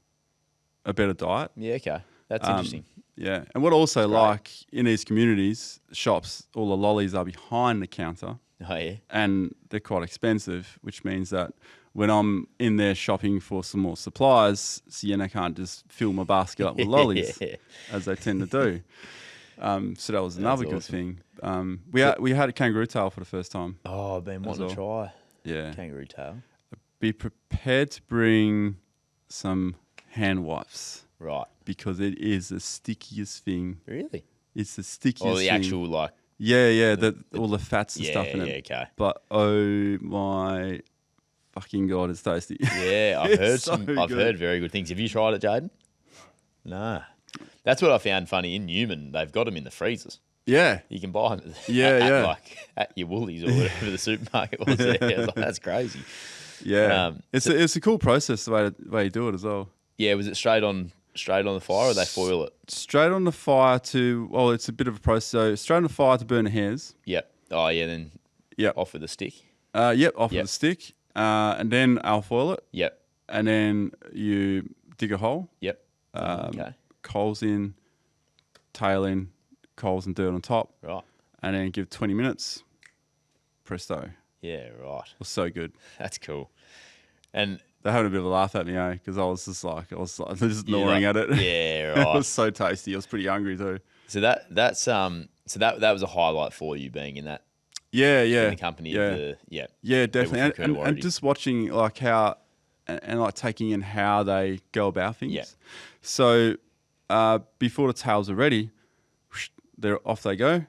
a better diet. Yeah, okay. That's interesting. Yeah. And what I also like in these communities, shops, all the lollies are behind the counter. Oh, yeah. And they're quite expensive, which means that when I'm in there shopping for some more supplies, I can't just fill my basket up with lollies, as they tend to do. So that was another good thing. We had a kangaroo tail for the first time. Oh, I've been wanting to try. Yeah. Kangaroo tail. Be prepared to bring some hand wipes. Right. Because it is the stickiest thing. Really? It's the stickiest thing. Or the actual, like... Yeah, all the fats and stuff in it. Yeah, okay. But oh my fucking God, it's tasty. Yeah, I've heard very good things. Have you tried it, Jaden? No. That's what I found funny in Newman. They've got them in the freezers. Yeah. You can buy them at your Woolies or whatever the supermarket was there. I was like, that's crazy. Yeah, it's a cool process the way you do it as well. Yeah, was it straight on the fire, or they foil it? Straight on the fire it's a bit of a process. So straight on the fire to burn the hairs. Yep. Oh yeah, then Yep. off with the stick. Yep, off with the stick. And then alfoil it. Yep. And then you dig a hole. Yep. Okay. Coals in, tail in, coals and dirt on top. Right. And then give 20 minutes. Presto. Yeah, right. It was so good. That's cool. And they had a bit of a laugh at me, because I was just gnawing at it. Yeah, right. It was so tasty. I was pretty hungry too. So that was a highlight for you, being in that. Yeah. In the company yeah. of the Yeah, definitely. And just watching like how and like taking in how they go about things. Yeah. So before the tails are ready, they're off they go,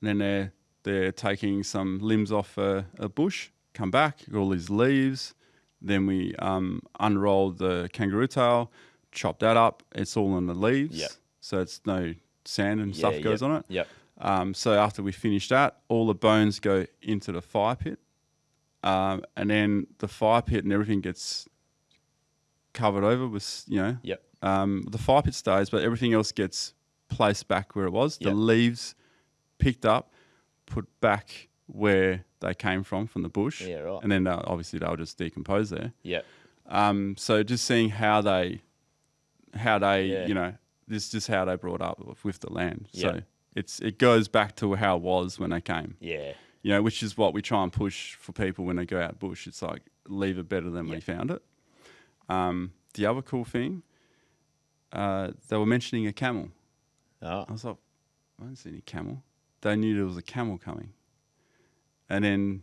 and then they're taking some limbs off a bush, come back, got all these leaves. Then we unroll the kangaroo tail, chop that up. It's all in the leaves. Yep. So it's no sand and stuff goes on it. Yep. So after we finish that, all the bones go into the fire pit. And then the fire pit and everything gets covered over with, Yep. The fire pit stays, but everything else gets placed back where it was. Yep. The leaves picked up, put back where they came from the bush. Yeah, right. And then obviously they'll just decompose there. Yep. So just seeing how they this is just how they brought up with the land. Yep. So it goes back to how it was when they came. Yeah. Which is what we try and push for people when they go out bush. It's like, leave it better than we found it. The other cool thing, they were mentioning a camel. Oh. I was like, I didn't see any camel. They knew there was a camel coming. And then,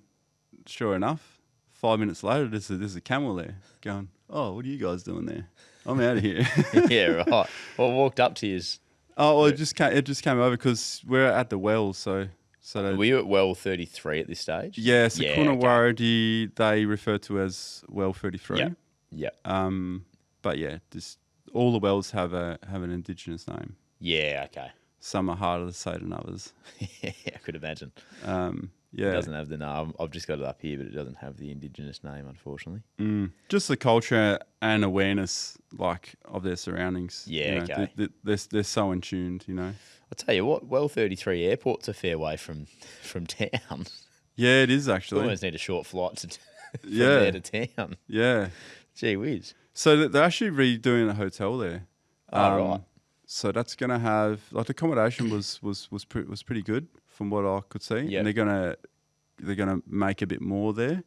sure enough, 5 minutes later, there's a camel there going, oh, what are you guys doing there? I'm out of here. Yeah, right. Well, walked up to you. Oh, well, it just came over because we're at the well, so Were you at well 33 at this stage? yeah, so Coonawarra, they refer to as well 33. Yep. Yep. But yeah, just all the wells have an indigenous name. Yeah, okay. Some are harder to say than others. Yeah, I could imagine. Yeah, It doesn't have the name. I've just got it up here, but it doesn't have the indigenous name, unfortunately. just the culture and awareness, like, of their surroundings. Yeah, okay. They're so in tuned, I'll tell you what, well 33 airport's a fair way from town. Yeah, it is You actually. almost need a short flight from there to town. Yeah. Gee whiz. So they're actually redoing a hotel there. Oh, right. So that's gonna have, like, the accommodation was pretty good from what I could see. Yep. And they're gonna make a bit more there.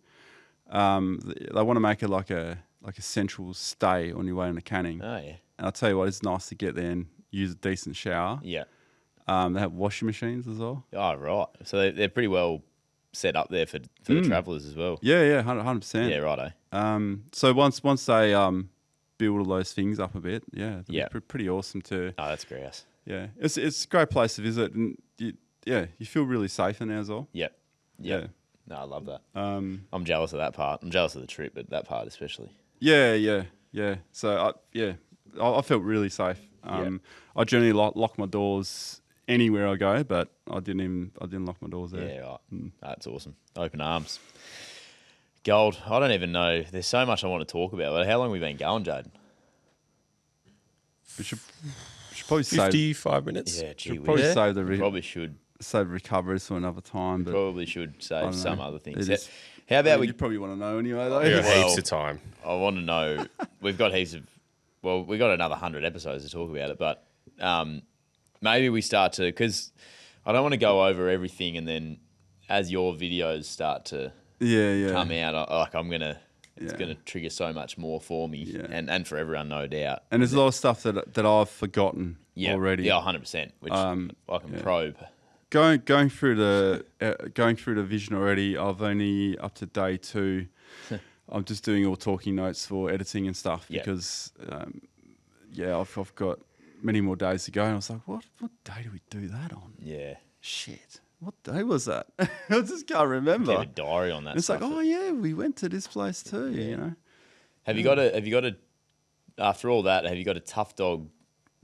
They want to make it like a central stay on your way into Canning. Oh, yeah. And I'll tell you what, it's nice to get there and use a decent shower. Yeah. They have washing machines as well. Oh, right. So they're pretty well set up there for the travellers as well. Yeah, 100%. Yeah, righto. So once they build all those things up a bit, it'll Yeah. be pretty awesome to. Oh, that's grouse. Yeah, it's a great place to visit, and you feel really safe in there as well. Yep. Yeah. No, I love that. Um, I'm jealous of that part. I'm jealous of the trip, but that part especially. Yeah. So I felt really safe. I generally lock my doors anywhere I go, but I didn't lock my doors there. Yeah, right. That's awesome. Open arms. Gold. I don't even know. There's so much I want to talk about. But how long have we been going, Jaden? We should probably 55 minutes. Yeah, gee should whiz. probably save the Probably should. save recoveries for another time. But Probably should I save don't some know. other things. It is- How about you probably want to know anyway, though. You're Well, heaps of time. I want to know. We've got heaps of. Well, we got another 100 episodes to talk about it, but maybe we start to, because I don't want to go over everything, and then as your videos start to Yeah. come out, it's gonna trigger so much more for me, Yeah. and for everyone, no doubt. And there's a lot of stuff that I've forgotten already. Yeah, 100%. Which I can probe. Going through the vision already. I've only up to day 2. I'm just doing all talking notes for editing and stuff because I've got many more days to go. And I was like, what day do we do that on? Yeah. Shit, what day was that? I just can't remember. Keep a diary on that. And it's stuff. like, oh yeah, we went to this place too. Have you got a after all that? Have you got a tough dog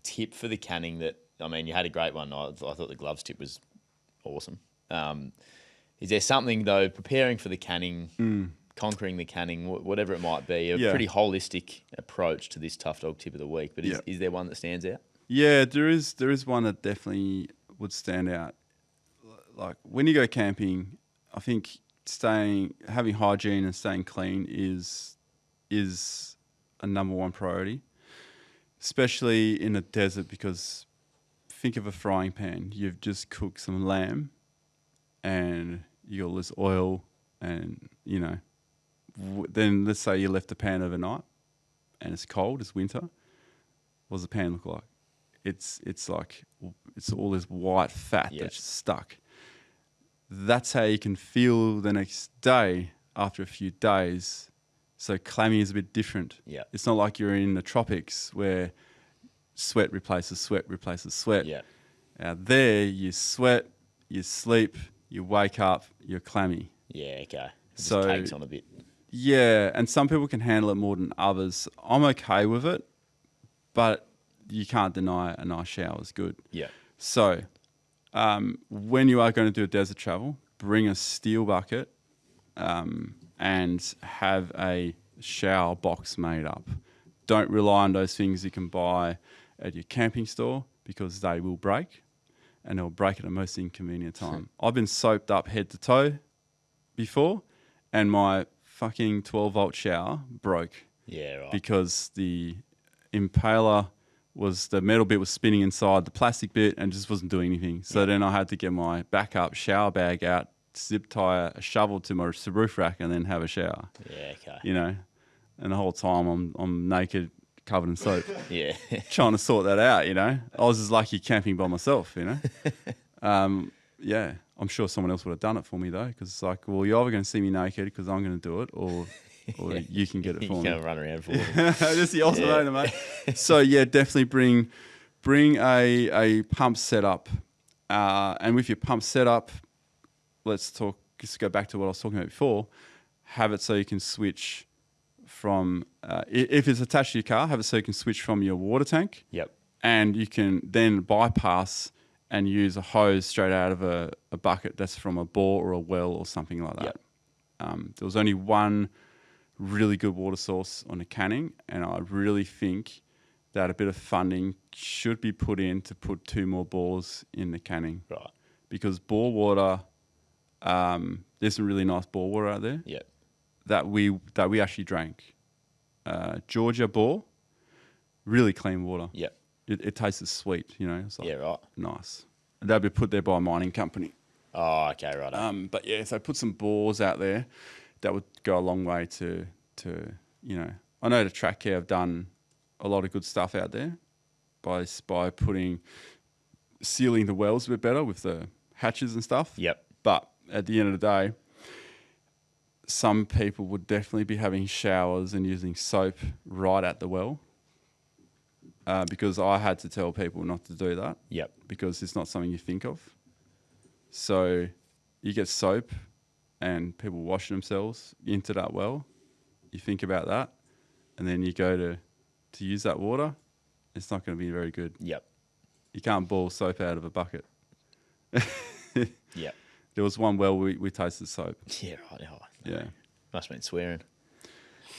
tip for the canning? That, I mean, you had a great one. I thought the gloves tip was awesome. Is there something though, preparing for the canning? conquering the canning, whatever it might be, a Yeah. pretty holistic approach to this tough dog tip of the week. But Yeah. is there one that stands out? Yeah, there is one that definitely would stand out. Like when you go camping, I think having hygiene and staying clean is a number one priority, especially in a desert, because think of a frying pan. You've just cooked some lamb and you got all this oil, and then let's say you left the pan overnight and it's cold, it's winter. What does the pan look like? It's all this white fat that's stuck. That's how you can feel the next day after a few days. So clammy is a bit different. Yeah. It's not like you're in the tropics where sweat replaces sweat replaces sweat. Yeah. Out there, you sweat, you sleep, you wake up, you're clammy. Yeah, okay. It just So- takes on a bit. Yeah, and some people can handle it more than others. I'm okay with it, but you can't deny a nice shower is good. Yeah. So, when you are going to do a desert travel, bring a steel bucket and have a shower box made up. Don't rely on those things you can buy at your camping store, because they will break, and they'll break at the most inconvenient time. I've been soaped up head to toe before, and my fucking 12-volt shower broke Yeah, right. because the impaler the metal bit was spinning inside the plastic bit and just wasn't doing anything. So then I had to get my backup shower bag out, zip tie a shovel to my roof rack, and then have a shower. Yeah, okay. And the whole time I'm naked, covered in soap, Yeah. trying to sort that out. I was just lucky camping by myself. Yeah, I'm sure someone else would have done it for me though, because it's like, well, you're either going to see me naked because I'm going to do it, or you can get it for You me. can't run around for it. That's the ultimatum, mate. So yeah, definitely bring a pump setup, and with your pump setup, let's go back to what I was talking about before. Have it so you can switch from if it's attached to your car, have it so you can switch from your water tank. Yep. And you can then bypass and use a hose straight out of a bucket that's from a bore or a well or something like that. Yep. There was only one really good water source on the canning, and I really think that a bit of funding should be put in to put 2 more bores in the canning. Right. Because bore water, there's some really nice bore water out there Yep. that we actually drank. Georgia bore, really clean water. Yep. It tastes sweet, It's like, Yeah, right. nice. And that'd be put there by a mining company. Oh, okay, right. But yeah, so put some bores out there, that would go a long way to I know the Track Care have done a lot of good stuff out there by sealing the wells a bit better with the hatches and stuff. Yep. But at the end of the day, some people would definitely be having showers and using soap right at the well, because I had to tell people not to do that. Yep. Because it's not something you think of. So you get soap and people washing themselves into that well. You think about that, and then you go to use that water. It's not going to be very good. Yep. You can't boil soap out of a bucket. Yep. There was one well we tasted soap. Yeah, right. Oh, Yeah. must have been swearing.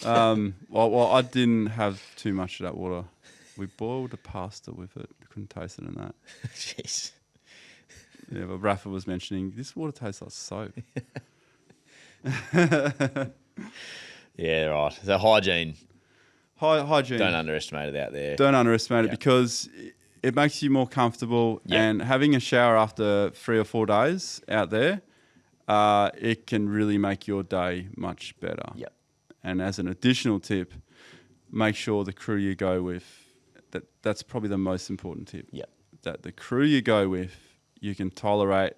Well, I didn't have too much of that water. We boiled a pasta with it. Couldn't taste it in that. Jeez. Yeah, but Rafa was mentioning, this water tastes like soap. Yeah, right. So hygiene. Hygiene. Don't underestimate it out there. Don't underestimate it, Yeah. because it makes you more comfortable. Yeah. And having a shower after 3 or 4 days out there, it can really make your day much better. Yep. And as an additional tip, make sure the crew you go with, that's probably the most important tip. Yep. That the crew you go with, you can tolerate,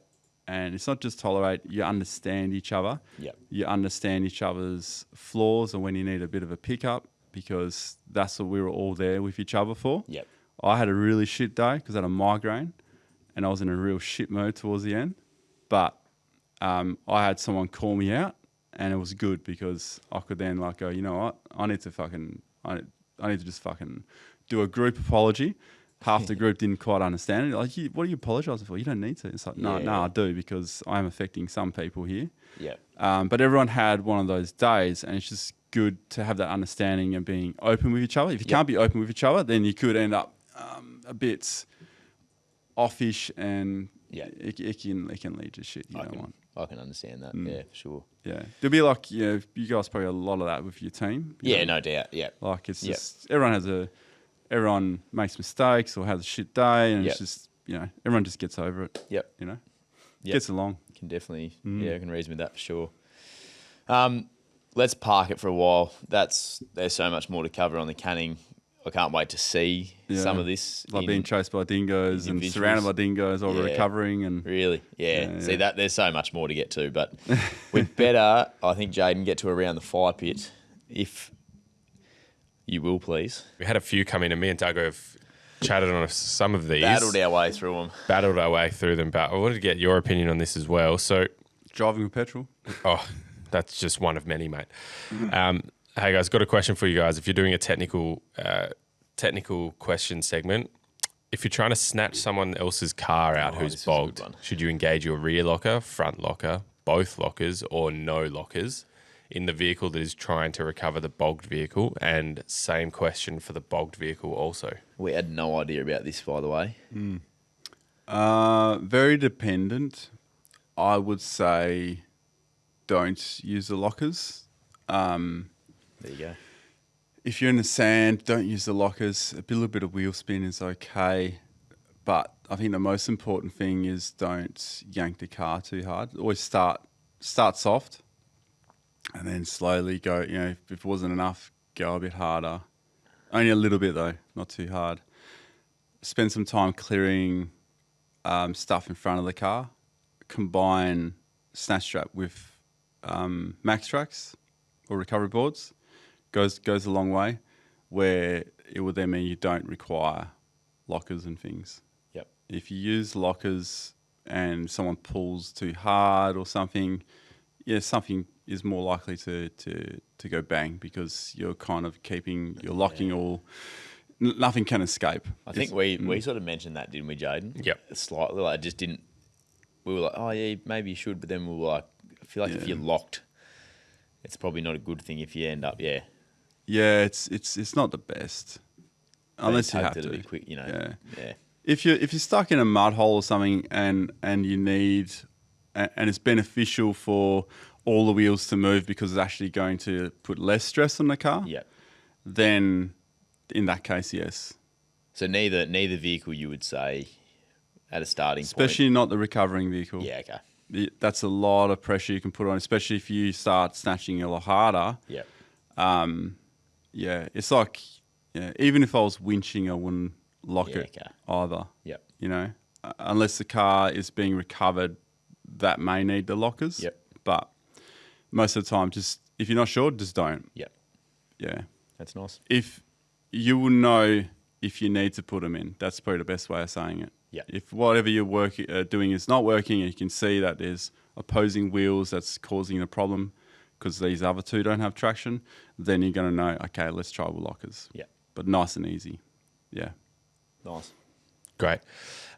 and it's not just tolerate, you understand each other. Yep. You understand each other's flaws and when you need a bit of a pickup, because that's what we were all there with each other for. Yep. I had a really shit day because I had a migraine and I was in a real shit mode towards the end. But I had someone call me out, and it was good because I could then go, you know what, I need to just fucking do a group apology. half the group didn't quite understand it. Like, what are you apologising for? You don't need to. It's like, no, I do, because I'm affecting some people here. Yeah. But everyone had one of those days, and it's just good to have that understanding and being open with each other. If you can't be open with each other, then you could end up a bit offish, and it can lead to shit you don't want. I can understand that. Yeah, for sure. Yeah, there'll be like, you guys probably have a lot of that with your team. Yeah, no doubt. Yeah, like it's just everyone makes mistakes or has a shit day, and it's just everyone just gets over it. Yep. Gets along. Can definitely I can reason with that for sure. Let's park it for a while. There's so much more to cover on the canning. I can't wait to see some of this. Like being chased by dingoes and surrounded by dingoes while we're recovering. And really, see that there's so much more to get to, but we'd better, I think, Jaden, get to around the fire pit, if you will, please. We had a few come in, and me and Doug have chatted on some of these. Battled our way through them. But I wanted to get your opinion on this as well. So, driving with petrol. Oh, that's just one of many, mate. Hey guys, got a question for you guys. If you're doing a technical question segment, if you're trying to snatch someone else's car out who's bogged, should you engage your rear locker, front locker, both lockers, or no lockers in the vehicle that is trying to recover the bogged vehicle? And same question for the bogged vehicle also. We had no idea about this, by the way. Very dependent. I would say don't use the lockers. There you go. If you're in the sand, don't use the lockers. A little bit of wheel spin is okay. But I think the most important thing is don't yank the car too hard. Always start soft and then slowly go, if it wasn't enough, go a bit harder. Only a little bit though, not too hard. Spend some time clearing stuff in front of the car. Combine snatch strap with max tracks or recovery boards. Goes a long way, where it would then mean you don't require lockers and things. Yep. If you use lockers and someone pulls too hard or something, something is more likely to go bang, because you're kind of you're locking all. Nothing can escape. I think we sort of mentioned that, didn't we, Jaden? Yep. Slightly. Like, just didn't. We were like, oh yeah, maybe you should, but then we were like, I feel like if you're locked, it's probably not a good thing if you end up. Yeah, it's not the best, unless you have to. Be quick, Yeah. If you're stuck in a mud hole or something, and you need, and it's beneficial for all the wheels to move because it's actually going to put less stress on the car. Yeah. Then, in that case, yes. So neither vehicle, you would say, at a starting especially point. not the recovering vehicle. Yeah. Okay. That's a lot of pressure you can put on, especially if you start snatching a lot harder. Yeah. It's like, even if I was winching, I wouldn't lock it either. Yep. Unless the car is being recovered, that may need the lockers. Yep. But most of the time, just if you're not sure, just don't. Yep. Yeah. That's nice. If you will know if you need to put them in, that's probably the best way of saying it. Yeah. If whatever you're doing is not working, and you can see that there's opposing wheels that's causing the problem, because these other two don't have traction, then you're going to know, okay, let's try with lockers. Yeah. But nice and easy. Yeah. Nice. Great.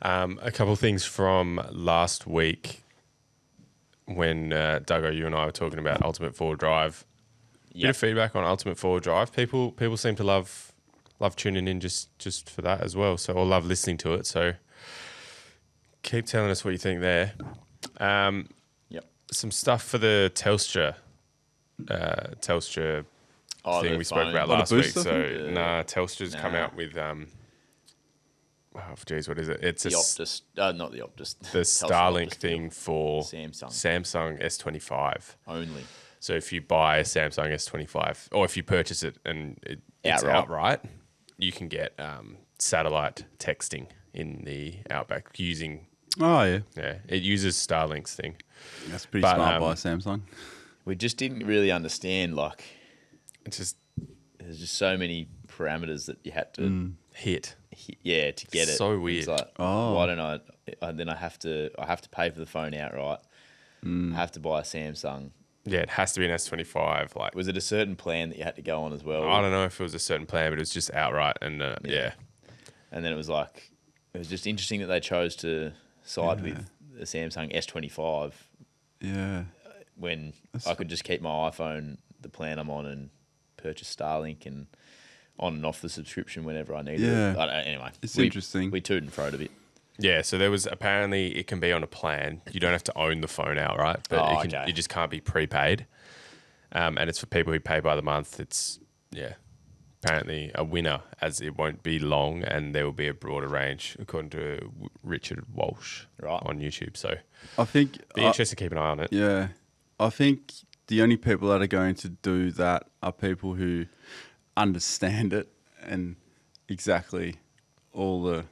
A couple of things from last week when Duggo, you and I were talking about Ultimate 4 Drive. Bit of feedback on Ultimate 4 Drive. People seem to love tuning in just for that as well. So, or love listening to it. So keep telling us what you think there. Some stuff for the Telstra thing we spoke about last week. So Telstra's come out with what is it? It's the Optus, not the Optus. The Starlink thing for Samsung S25 only. So if you buy a Samsung S25, or if you purchase it and it's outright, you can get satellite texting in the Outback using. Oh yeah. Yeah, it uses Starlink's thing. That's pretty smart by Samsung. We just didn't really understand, like, there's just so many parameters that you had to hit. Yeah, to get it. So weird. It's like, why don't I? Then I have to pay for the phone outright. I have to buy a Samsung. Yeah, it has to be an S25. Like, was it a certain plan that you had to go on as well? I don't know if it was a certain plan, but it was just outright, and and then it was just interesting that they chose to side with the Samsung S25 Yeah. when I could just keep my iPhone, the plan I'm on, and purchase Starlink and on and off the subscription whenever I needed it. Anyway, it's interesting. We toot and froed a bit. Yeah, so there was apparently it can be on a plan. You don't have to own the phone outright, but it just can't be prepaid. And it's for people who pay by the month. It's apparently a winner, as it won't be long and there will be a broader range, according to Richard Walsh on YouTube. So I think be interested to keep an eye on it. Yeah, I think the only people that are going to do that are people who understand it and exactly all the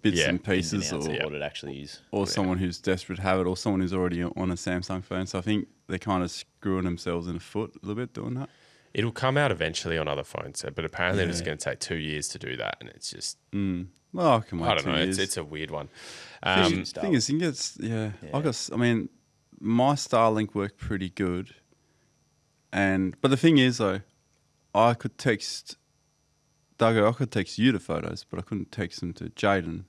bits and pieces, or what it actually is, or someone who's desperate to have it, or someone who's already on a Samsung phone. So I think they're kind of screwing themselves in the foot a little bit doing that. It'll come out eventually on other phones, but apparently it's going to take 2 years to do that, and it's just well, I can wait. I don't 2 know. years. It's a weird one. Thing is, you get I mean, my Starlink worked pretty good, but the thing is though, I could text Duggo, I could text you the photos, but I couldn't text them to Jaden.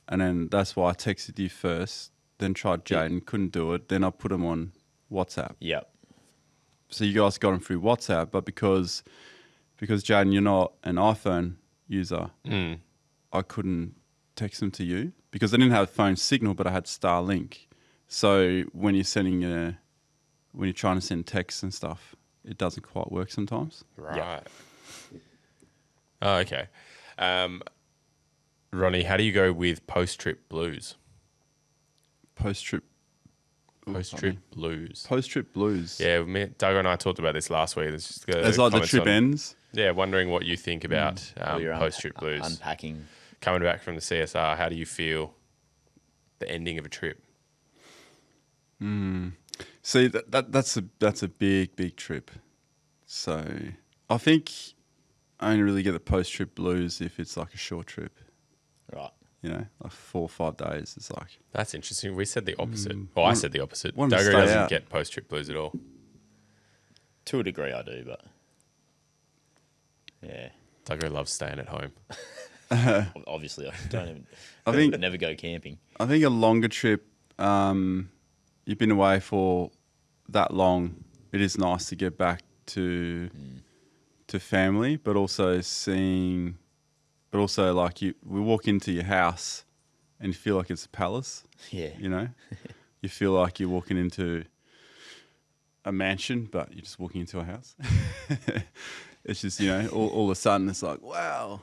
And then that's why I texted you first, then tried Jaden, couldn't do it. Then I put them on WhatsApp. Yep. So you guys got them through WhatsApp, but because Jaden, you're not an iPhone user, I couldn't text them to you because I didn't have phone signal, but I had Starlink. So when you're trying to send texts and stuff, it doesn't quite work sometimes. Right. Yep. Oh, okay. Ronnie, how do you go with post-trip blues? Post-trip blues. Post-trip blues. Yeah, Doug and I talked about this last week. It's like the trip ends. Yeah, wondering what you think about post-trip blues. Unpacking. Coming back from the CSR, how do you feel the ending of a trip? See, that's a big trip. So I think I only really get the post-trip blues if it's like a short trip. Right. You know, like 4 or 5 days. It's like... That's interesting. We said the opposite. Well, I said the opposite. Want to Duggo stay doesn't out. get post-trip blues at all. To a degree I do, but yeah. Duggo loves staying at home. Obviously, I don't even... I think... never go camping. I think a longer trip, you've been away for that long, it is nice to get back to family, but also like we walk into your house and you feel like it's a palace. Yeah. You know? You feel like you're walking into a mansion, but you're just walking into a house. It's just, you know, all of a sudden it's like, wow,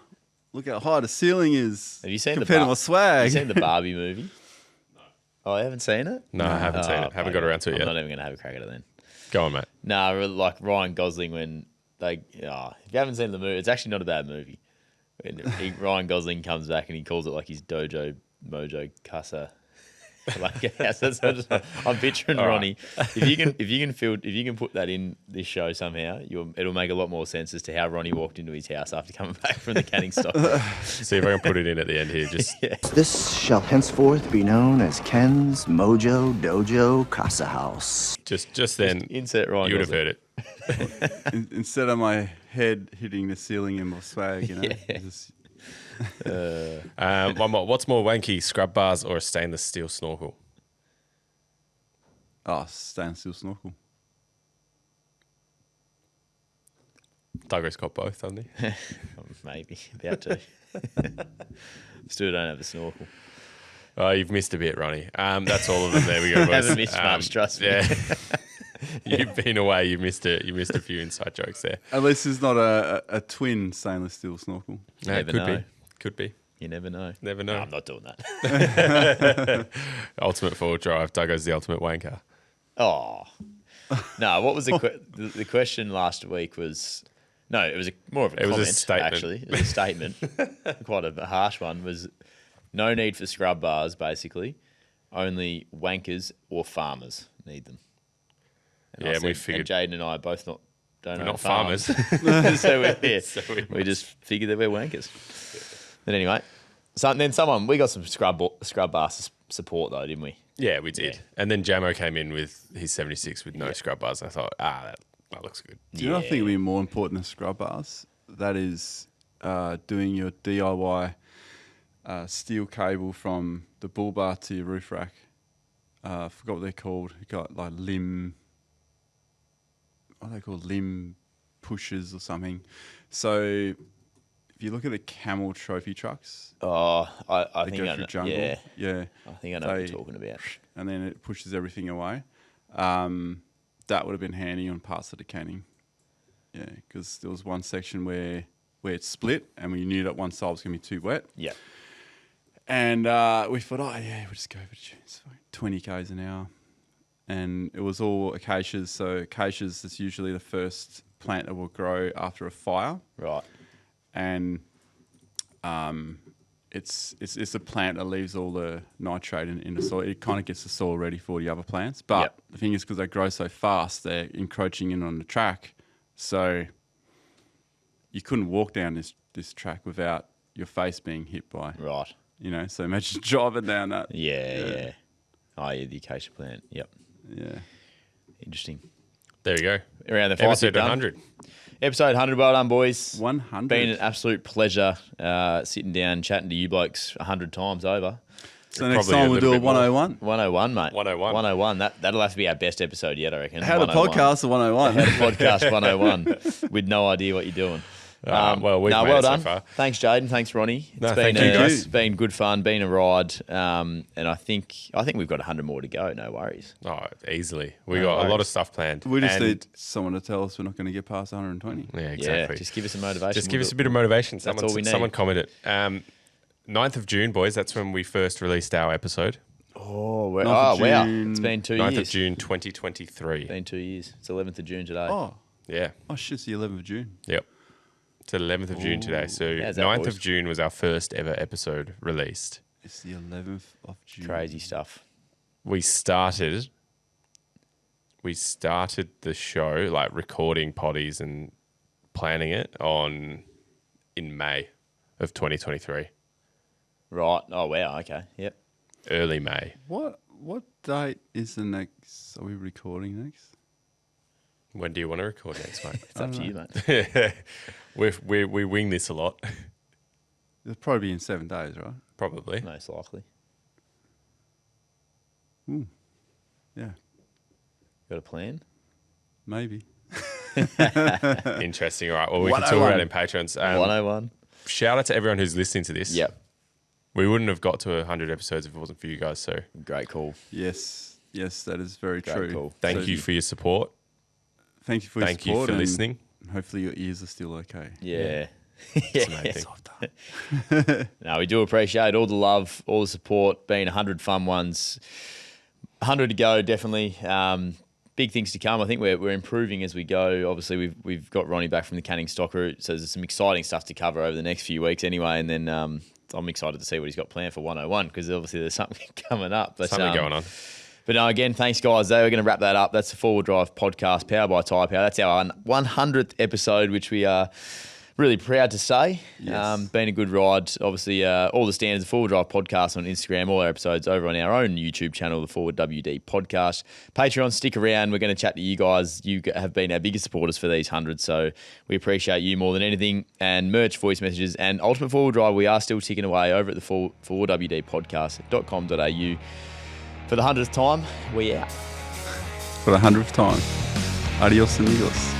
look how high the ceiling is. Have you seen compared to my swag? Have you seen the Barbie movie? Oh, I haven't seen it? No, I haven't seen it. Haven't got around to it I'm yet. not even going to have a crack at it then. Go on, mate. Nah, like Ryan Gosling when if you haven't seen the movie, it's actually not a bad movie. When Ryan Gosling comes back and he calls it like his dojo mojo casa. Like, yes, I'm picturing Ronnie. Right. If you can put that in this show somehow, it'll make a lot more sense as to how Ronnie walked into his house after coming back from the canning stock. See if I can put it in at the end here. Just This shall henceforth be known as Ken's Mojo Dojo Casa House. Just then, insert Ryan. You would have heard it. Instead of my head hitting the ceiling in my swag, you know. Yeah. One more. What's more wanky, scrub bars or a stainless steel snorkel? Oh, stainless steel snorkel. Duggo's got both, hasn't he? Maybe. About to. Still don't have a snorkel. Oh, you've missed a bit, Ronnie. That's all of them. There we go, boys. Haven't missed much, trust me. Yeah. You've been away. You missed it. You missed a few inside jokes there. At least it's not a twin stainless steel snorkel. No, it could be. Could be. You never know. Never know. No, I'm not doing that. Ultimate forward drive. Duggo's the ultimate wanker. Oh. No, what was the question last week was... No, it was more of a comment, was a statement. Actually. It was a statement. Quite a harsh one. Was no need for scrub bars, basically. Only wankers or farmers need them. And we figured... And Jaden and I both don't we're own not farmers. So we just figured that we're wankers. But anyway, we got some scrub bar support though, didn't we? Yeah, we did. Yeah. And then Jamo came in with his 76 with no scrub bars. And I thought, that looks good. Do you know what I think would be more important than scrub bars? That is doing your DIY steel cable from the bull bar to your roof rack. I forgot what they're called. You got like limb pushers or something. So if you look at the Camel trophy trucks, Oh, I they think go I through know. jungle. Yeah, I think I know what you're talking about. And then it pushes everything away. That would have been handy on parts of the canning. Yeah, because there was one section where it split and we knew that one side was going to be too wet. Yeah. And we thought, we'll just go for 20 k's an hour. And it was all acacias. So acacias is usually the first plant that will grow after a fire. Right. And it's a plant that leaves all the nitrate in the soil. It kind of gets the soil ready for the other plants. But the thing is, because they grow so fast, they're encroaching in on the track. So you couldn't walk down this track without your face being hit by. Right. You know, so imagine driving down that. Yeah. Oh, yeah, the acacia plant. Yep. Yeah. Interesting. There you go. Around the fire Episode pit done. 100. Episode 100. Well done, boys. 100. Been an absolute pleasure sitting down chatting to you blokes 100 times over. So next Probably a time we'll do little a bit more. 101. 101, mate. 101. 101. That'll have to be our best episode yet, I reckon. How to 101. podcast a 101. How to podcast 101 with no idea what you're doing. Well, we've made well it so done. far. Thanks, Jaden. Thanks, Ronny. No, thank you, It's guys. been good fun, been a ride, and I think we've got 100 more to go. No worries. Oh, easily. We got a lot of stuff planned. We just And- need someone to tell us we're not going to get past 120. Yeah, exactly. Yeah, just give us some motivation. Just give us a bit of motivation. That's all we need. Someone commented. 9th of June, boys. That's when we first released our episode. Oh, 9th of wow. June. It's been 2 9th years. of June, 2023. Been 2 years. It's 11th of June today. Oh Yeah. shit, it's the 11th of June. Yep. It's 11th of June today. So How's that, 9th boys? of June was our first ever episode released. It's the 11th of June. Crazy stuff. We started the show, like recording potties and planning it in May of 2023. Right. Oh, wow. Okay. Yep. Early May. What date is the next? Are we recording next? When do you want to record next, mate? It's up to you, mate. we wing this a lot. It'll probably be in 7 days, right? Probably. Most likely. Yeah, Got a plan? maybe. Interesting. All right. Well, we can talk about it in Patrons. 101. Shout out to everyone who's listening to this. Yep. We wouldn't have got to 100 episodes if it wasn't for you guys. So Great call. Yes, that is very Great true. call. thank you for your support. Thank you for your Thank you support for and listening. Hopefully your ears are still okay. Yeah. It's amazing. No, we do appreciate all the love, all the support. Been 100 fun ones. 100 to go, definitely. Big things to come. I think we're improving as we go. Obviously, we've got Ronny back from the canning stock route, so there's some exciting stuff to cover over the next few weeks anyway. And then I'm excited to see what he's got planned for 101 because obviously there's something coming up. But, Something going on. But no, again, thanks, guys. We're going to wrap that up. That's the Four Wheel Drive podcast, powered by Tyrepower. That's our 100th episode, which we are really proud to say. Yes. Been a good ride. Obviously, all the standards of Four Wheel Drive podcast on Instagram, all our episodes over on our own YouTube channel, the Forward WD podcast. Patreon, stick around. We're going to chat to you guys. You have been our biggest supporters for these 100, so we appreciate you more than anything. And merch, voice messages, and Ultimate Four Wheel Drive, we are still ticking away over at the forwardwdpodcast.com.au. For the 100th time, we out. For the 100th time. Adios amigos.